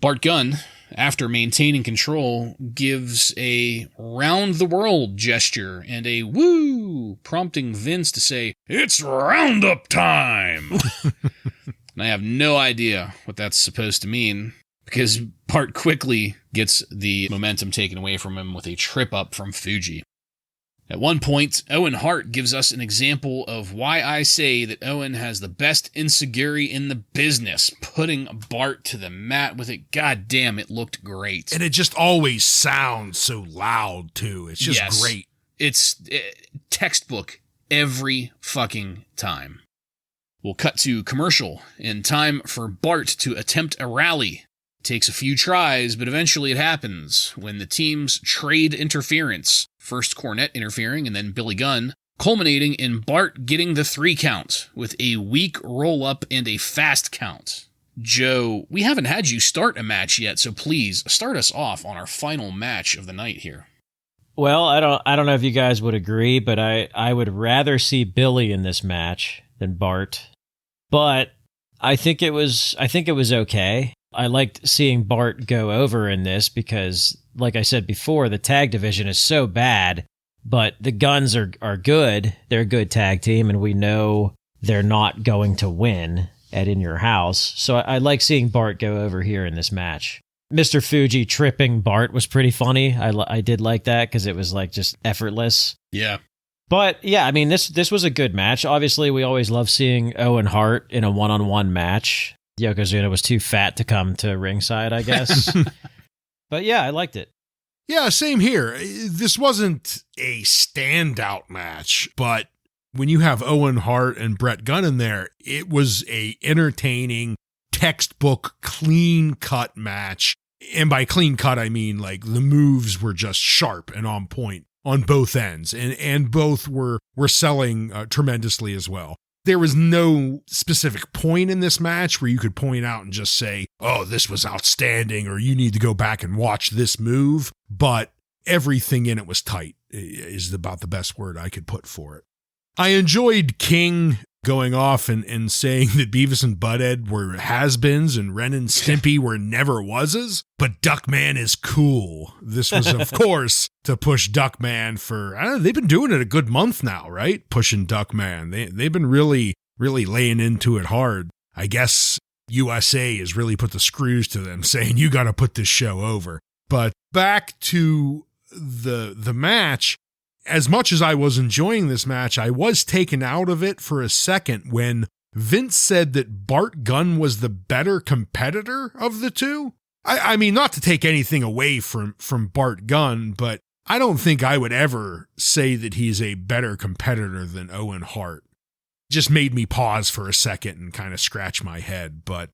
Bart Gunn, after maintaining control, gives a round-the-world gesture and a woo, prompting Vince to say, "It's roundup time!" And I have no idea what that's supposed to mean, because Bart quickly gets the momentum taken away from him with a trip-up from Fuji. At one point, Owen Hart gives us an example of why I say that Owen has the best ensiguri in the business, putting Bart to the mat with it. God damn, it looked great. And it just always sounds so loud, too. It's just great. It's textbook every fucking time. We'll cut to commercial in time for Bart to attempt a rally. It takes a few tries, but eventually it happens when the teams trade interference. First Cornette interfering and then Billy Gunn, culminating in Bart getting the 3 count with a weak roll-up and a fast count. Joe, we haven't had you start a match yet, so please start us off on our final match of the night here. Well, I don't know if you guys would agree, but I would rather see Billy in this match than Bart. But I think it was okay. I liked seeing Bart go over in this because, like I said before, the tag division is so bad But the Guns are good. They're a good tag team, and we know they're not going to win at In Your House. So I like seeing Bart go over here in this match. Mr. Fuji tripping Bart was pretty funny. I did like that because it was like just effortless. Yeah. But yeah, I mean, this was a good match. Obviously, we always love seeing Owen Hart in a one-on-one match. Yokozuna was too fat to come to ringside, I guess. But yeah, I liked it. Yeah, same here. This wasn't a standout match, but when you have Owen Hart and Brett Gunn in there, it was a entertaining, textbook, clean-cut match. And by clean cut, I mean like the moves were just sharp and on point on both ends, and both were selling tremendously as well. There was no specific point in this match where you could point out and just say, oh, this was outstanding, or you need to go back and watch this move. But everything in it was tight, is about the best word I could put for it. I enjoyed King going off and saying that Beavis and Butthead were has-beens and Ren and Stimpy were never-wases, but Duckman is cool. This was, of course, to push Duckman for, I don't know, they've been doing it a good month now, right? Pushing Duckman. They've been really laying into it hard. I guess USA has really put the screws to them, saying, you got to put this show over. But back to the match. As much as I was enjoying this match, I was taken out of it for a second when Vince said that Bart Gunn was the better competitor of the two. I mean, not to take anything away from Bart Gunn, but I don't think I would ever say that he's a better competitor than Owen Hart. Just made me pause for a second and kind of scratch my head. But,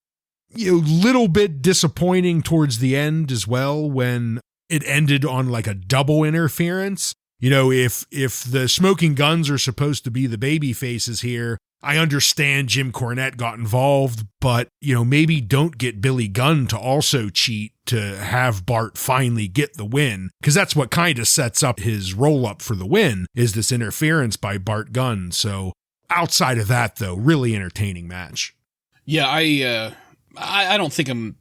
little bit disappointing towards the end as well when it ended on like a double interference. If the Smoking Guns are supposed to be the baby faces here, I understand Jim Cornette got involved, but, maybe don't get Billy Gunn to also cheat to have Bart finally get the win, because that's what kind of sets up his roll-up for the win, is this interference by Bart Gunn. So outside of that, though, really entertaining match. Yeah, I don't think I'm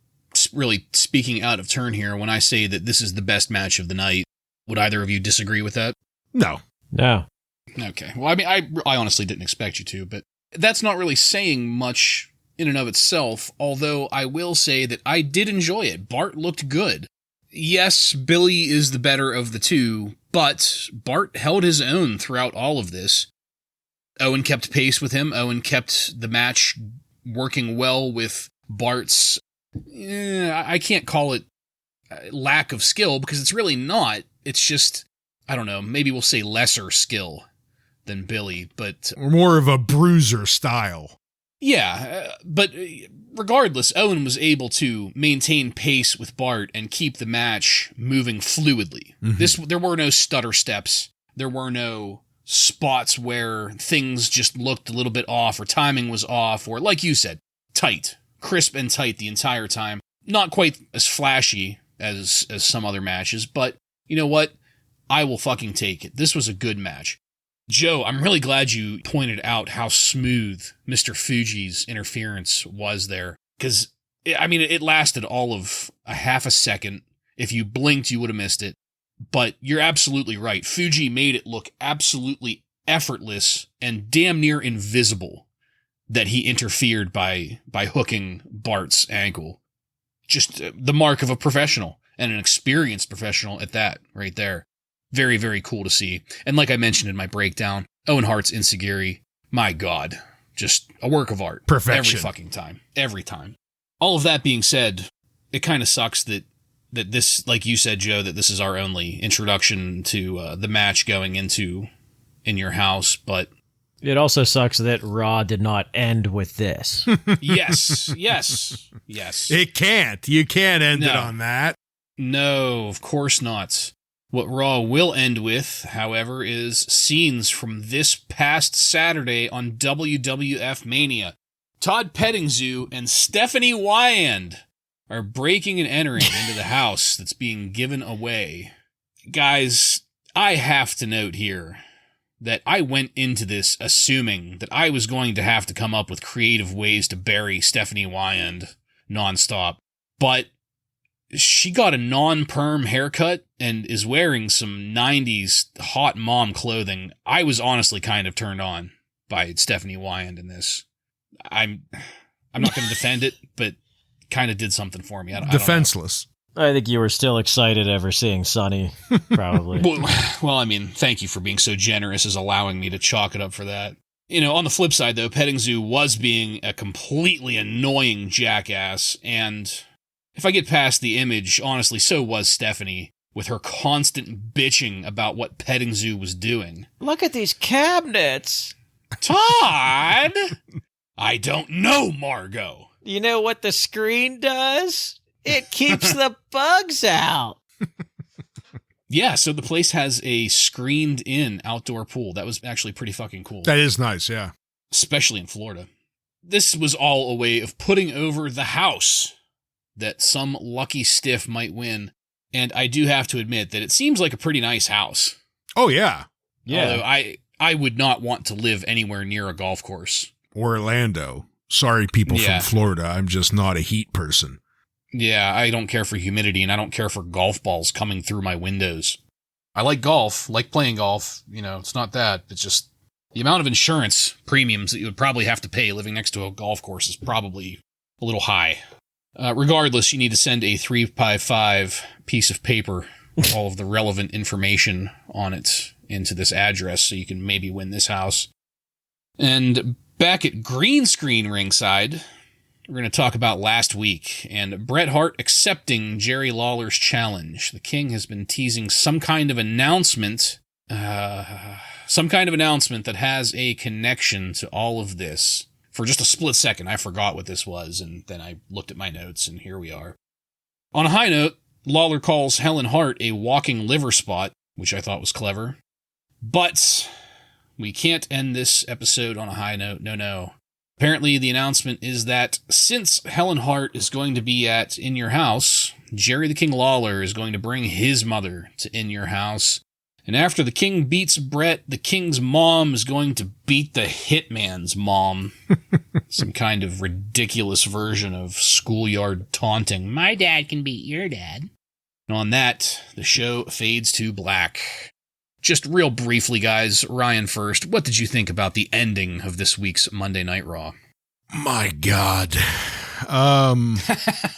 really speaking out of turn here when I say that this is the best match of the night. Would either of you disagree with that? No. Okay. Well, I mean, I honestly didn't expect you to, but that's not really saying much in and of itself, although I will say that I did enjoy it. Bart looked good. Yes, Billy is the better of the two, but Bart held his own throughout all of this. Owen kept pace with him. Owen kept the match working well with Bart's, I can't call it lack of skill, because it's really not. It's just, I don't know, maybe we'll say lesser skill than Billy, but... Or more of a bruiser style. Yeah, but regardless, Owen was able to maintain pace with Bart and keep the match moving fluidly. Mm-hmm. There were no stutter steps. There were no spots where things just looked a little bit off, or timing was off, or, like you said, tight. Crisp and tight the entire time. Not quite as flashy as some other matches, but you know what? I will fucking take it. This was a good match. Joe, I'm really glad you pointed out how smooth Mr. Fuji's interference was there. Because, I mean, it lasted all of a half a second. If you blinked, you would have missed it. But you're absolutely right. Fuji made it look absolutely effortless and damn near invisible that he interfered by hooking Bart's ankle. Just the mark of a professional, and an experienced professional at that, right there. Very, very cool to see. And like I mentioned in my breakdown, Owen Hart's Insigiri, my God, just a work of art. Perfection. Every fucking time. Every time. All of that being said, it kind of sucks that this, like you said, Joe, that this is our only introduction to the match going into In Your House, but... It also sucks that Raw did not end with this. Yes. It can't. You can't end it on that. No, of course not. What Raw will end with, however, is scenes from this past Saturday on WWF Mania. Todd Pettingzoo and Stephanie Wyand are breaking and entering into the house that's being given away. Guys, I have to note here that I went into this assuming that I was going to have to come up with creative ways to bury Stephanie Wyand nonstop. But she got a non-perm haircut and is wearing some 90s hot mom clothing. I was honestly kind of turned on by Stephanie Wyand in this. I'm not going to defend it, but kind of did something for me. Defenseless. I think you were still excited ever seeing Sonny, probably. Well, I mean, thank you for being so generous as allowing me to chalk it up for that. On the flip side, though, Petting Zoo was being a completely annoying jackass, and if I get past the image, honestly, so was Stephanie, with her constant bitching about what Petting Zoo was doing. Look at these cabinets! Todd! I don't know, Margot. You know what the screen does? It keeps the bugs out. Yeah, so the place has a screened-in outdoor pool. That was actually pretty fucking cool. That is nice, yeah. Especially in Florida. This was all a way of putting over the house that some lucky stiff might win. And I do have to admit that it seems like a pretty nice house. Oh, yeah. Yeah. Although I would not want to live anywhere near a golf course. Or Orlando. Sorry, people from Florida. I'm just not a heat person. Yeah, I don't care for humidity, and I don't care for golf balls coming through my windows. I like golf, like playing golf. It's not that. It's just the amount of insurance premiums that you would probably have to pay living next to a golf course is probably a little high. Regardless, you need to send a 3x5 piece of paper with all of the relevant information on it into this address so you can maybe win this house. And back at green screen ringside, we're going to talk about last week and Bret Hart accepting Jerry Lawler's challenge. The King has been teasing some kind of announcement that has a connection to all of this. For just a split second, I forgot what this was, and then I looked at my notes, and here we are. On a high note, Lawler calls Helen Hart a walking liver spot, which I thought was clever. But we can't end this episode on a high note, no. Apparently, the announcement is that since Helen Hart is going to be at In Your House, Jerry the King Lawler is going to bring his mother to In Your House. And after the King beats Bret, the King's mom is going to beat the Hitman's mom. Some kind of ridiculous version of schoolyard taunting. My dad can beat your dad. And on that, the show fades to black. Just real briefly, guys, Ryan first, what did you think about the ending of this week's Monday Night Raw? My God.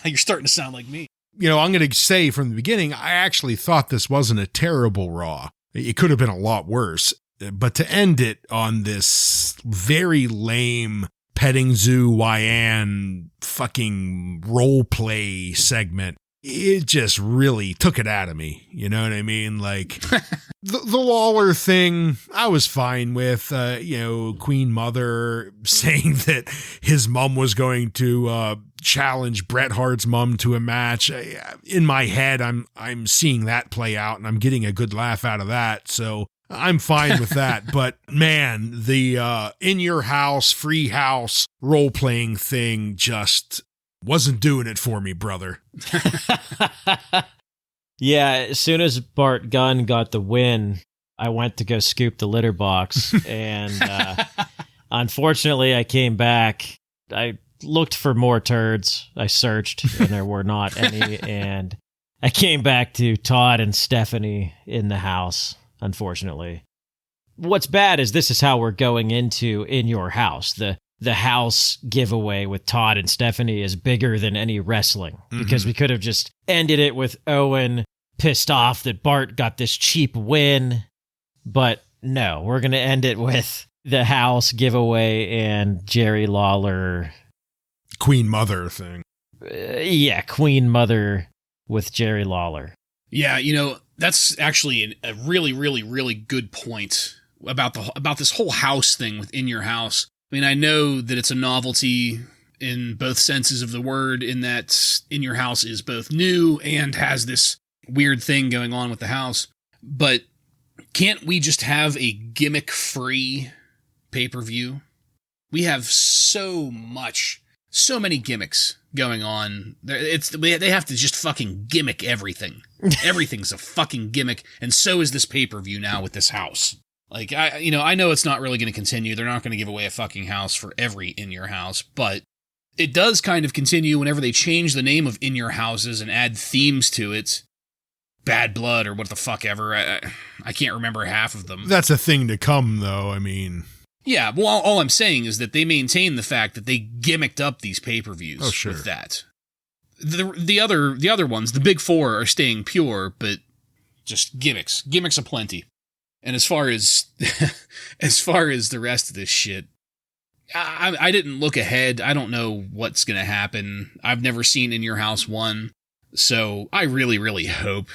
You're starting to sound like me. I'm going to say from the beginning, I actually thought this wasn't a terrible Raw. It could have been a lot worse. But to end it on this very lame Petting Zoo Wyand fucking role play segment, it just really took it out of me. You know what I mean? Like, the Lawler thing, I was fine with, Queen Mother saying that his mom was going to challenge Bret Hart's mom to a match. In my head, I'm seeing that play out, and I'm getting a good laugh out of that. So I'm fine with that. But man, the In Your House, free house role-playing thing just wasn't doing it for me, brother. Yeah, as soon as Bart Gunn got the win, I went to go scoop the litter box. And unfortunately, I came back. I looked for more turds. I searched, and there were not any. And I came back to Todd and Stephanie in the house, unfortunately. What's bad is this is how we're going into In Your House. The house giveaway with Todd and Stephanie is bigger than any wrestling, because we could have just ended it with Owen pissed off that Bart got this cheap win. But no, we're going to end it with the house giveaway and Jerry Lawler. Queen Mother thing. Queen Mother with Jerry Lawler. Yeah, that's actually a really, really, really good point about this whole house thing with In Your House. I mean, I know that it's a novelty in both senses of the word, in that In Your House is both new and has this weird thing going on with the house. But can't we just have a gimmick-free pay-per-view? We have so many gimmicks going on. They have to just fucking gimmick everything. Everything's a fucking gimmick, and so is this pay-per-view now with this house. Like, I know it's not really going to continue. They're not going to give away a fucking house for every In Your House, but It does kind of continue whenever they change the name of In Your Houses and add themes to it. Bad Blood or what the fuck ever. I can't remember half of them. That's a thing to come, though. I mean... Yeah, well, all I'm saying is that they maintain the fact that they gimmicked up these pay-per-views with that. The other ones, the big four, are staying pure, but just gimmicks. Gimmicks aplenty. And as far as the rest of this shit, I didn't look ahead. I don't know what's going to happen. I've never seen In Your House 1, so I really, really hope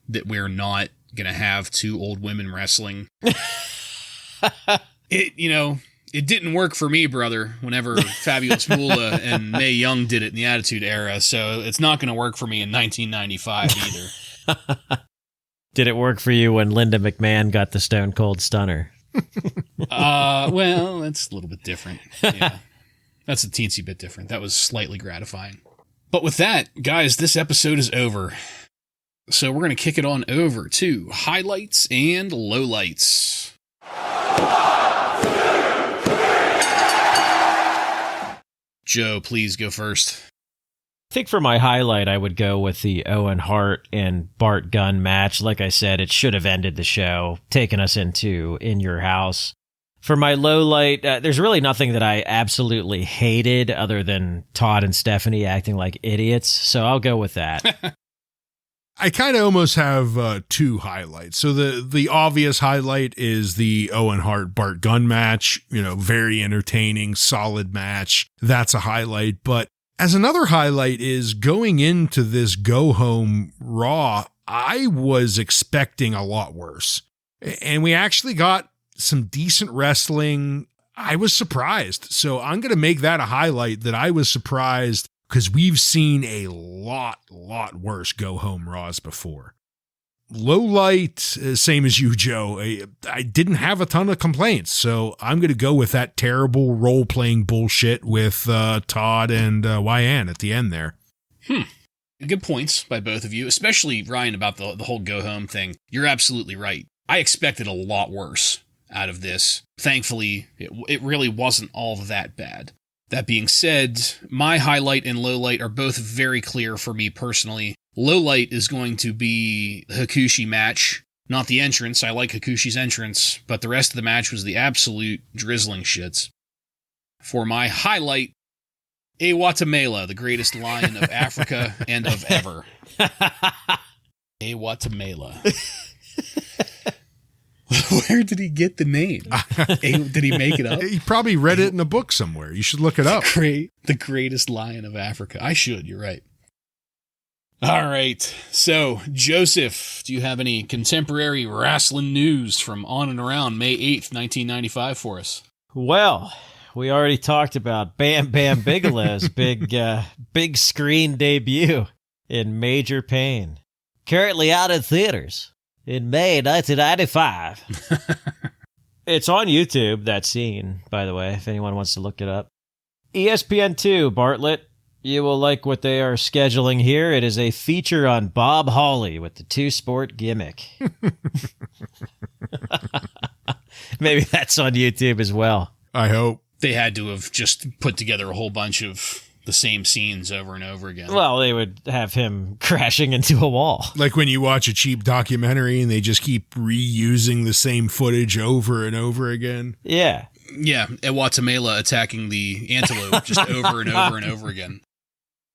that we're not going to have two old women wrestling. It didn't work for me, brother, whenever Fabulous Moolah and Mae Young did it in the Attitude Era, so it's not going to work for me in 1995 either. Did it work for you when Linda McMahon got the Stone Cold Stunner? Well, that's a little bit different. Yeah. That's a teensy bit different. That was slightly gratifying. But with that, guys, this episode is over. So we're going to kick it on over to highlights and lowlights. Joe, please go first. I think for my highlight, I would go with the Owen Hart and Bart Gunn match. Like I said, it should have ended the show, taken us into In Your House. For my low light, there's really nothing that I absolutely hated other than Todd and Stephanie acting like idiots. So I'll go with that. I kind of almost have two highlights. So the obvious highlight is the Owen Hart Bart Gunn match, very entertaining, solid match. That's a highlight. But as another highlight is going into this go home Raw, I was expecting a lot worse. And we actually got some decent wrestling. I was surprised. So I'm going to make that a highlight, that I was surprised, because we've seen a lot worse go-home Raws before. Low light, same as you, Joe. I didn't have a ton of complaints, so I'm going to go with that terrible role-playing bullshit with Todd and Wyan at the end there. Good points by both of you, especially Ryan about the whole go-home thing. You're absolutely right. I expected a lot worse out of this. Thankfully, it really wasn't all that bad. That being said, my highlight and low light are both very clear for me personally. Low light is going to be the Hakushi match, not the entrance. I like Hakushi's entrance, but the rest of the match was the absolute drizzling shits. For my highlight, Ewatemela, the greatest lion of Africa and of ever. Ewatemela. Where did he get the name? Did he make it up? He probably read it in a book somewhere. You should look it up. The greatest lion of Africa. I should, you're right. All right. So, Joseph, do you have any contemporary wrestling news from on and around May 8th, 1995 for us? Well, we already talked about Bam Bam Bigelow's big screen debut in Major Pain. Currently out in theaters. In May 1995. It's on YouTube, that scene, by the way, if anyone wants to look it up. ESPN2, Bartlett, you will like what they are scheduling here. It is a feature on Bob Hawley with the two-sport gimmick. Maybe that's on YouTube as well. I hope. They had to have just put together a whole bunch of the same scenes over and over again. Well, they would have him crashing into a wall. Like when you watch a cheap documentary and they just keep reusing the same footage over and over again. Yeah. Yeah, Ewatemela attacking the antelope just over and over and over again.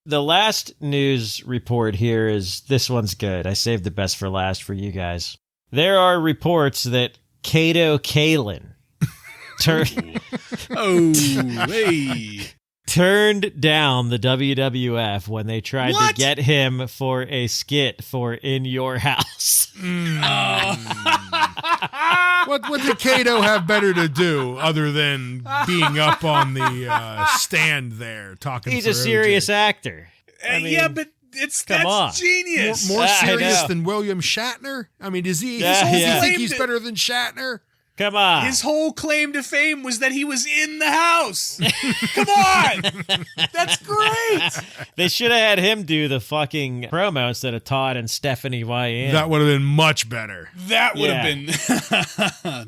The last news report here is, this one's good. I saved the best for last for you guys. There are reports that Kato Kalin turned down the WWF when they tried to get him for a skit for In Your House. What did Kato have better to do other than being up on the stand there talking? He's a serious actor. I mean, yeah, but that's genius. More serious than William Shatner? I mean, does he think he's better than Shatner? Come on. His whole claim to fame was that he was in the house. Come on. That's great. They should have had him do the fucking promo instead of Todd and Stephanie Wyan. That would have been much better. That would have been.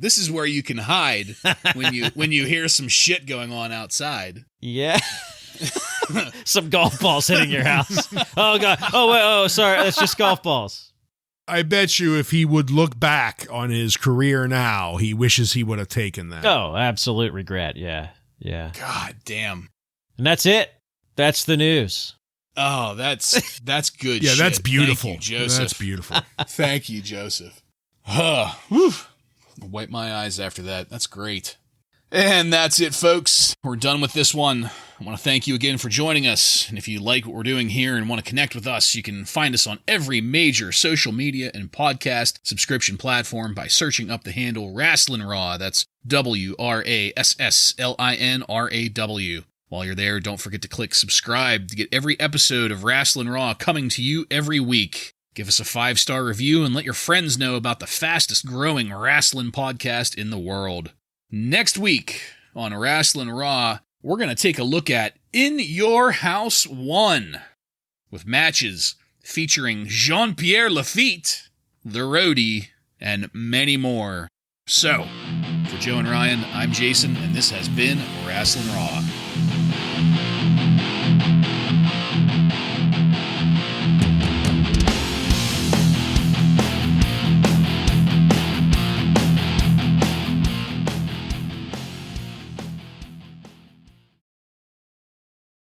This is where you can hide when you hear some shit going on outside. Yeah. Some golf balls hitting your house. Oh, God. Oh, wait. Oh, sorry. That's just golf balls. I bet you if he would look back on his career now, he wishes he would have taken that. Oh, absolute regret. Yeah. Yeah. God damn. And that's it. That's the news. Oh, that's good yeah, shit. that's beautiful. Thank you, Joseph. That's beautiful. Thank you, Joseph. Whew. Wipe my eyes after that. That's great. And that's it, folks. We're done with this one. I want to thank you again for joining us. And if you like what we're doing here and want to connect with us, you can find us on every major social media and podcast subscription platform by searching up the handle Wrasslin Raw. That's WRASSLINRAW. While you're there, don't forget to click subscribe to get every episode of Wrasslin Raw coming to you every week. Give us a 5-star review and let your friends know about the fastest growing wrestling podcast in the world. Next week on Wrasslin Raw, we're going to take a look at In Your House 1 with matches featuring Jean-Pierre Lafitte, The Roadie, and many more. So, for Joe and Ryan, I'm Jason, and this has been Wrasslin Raw.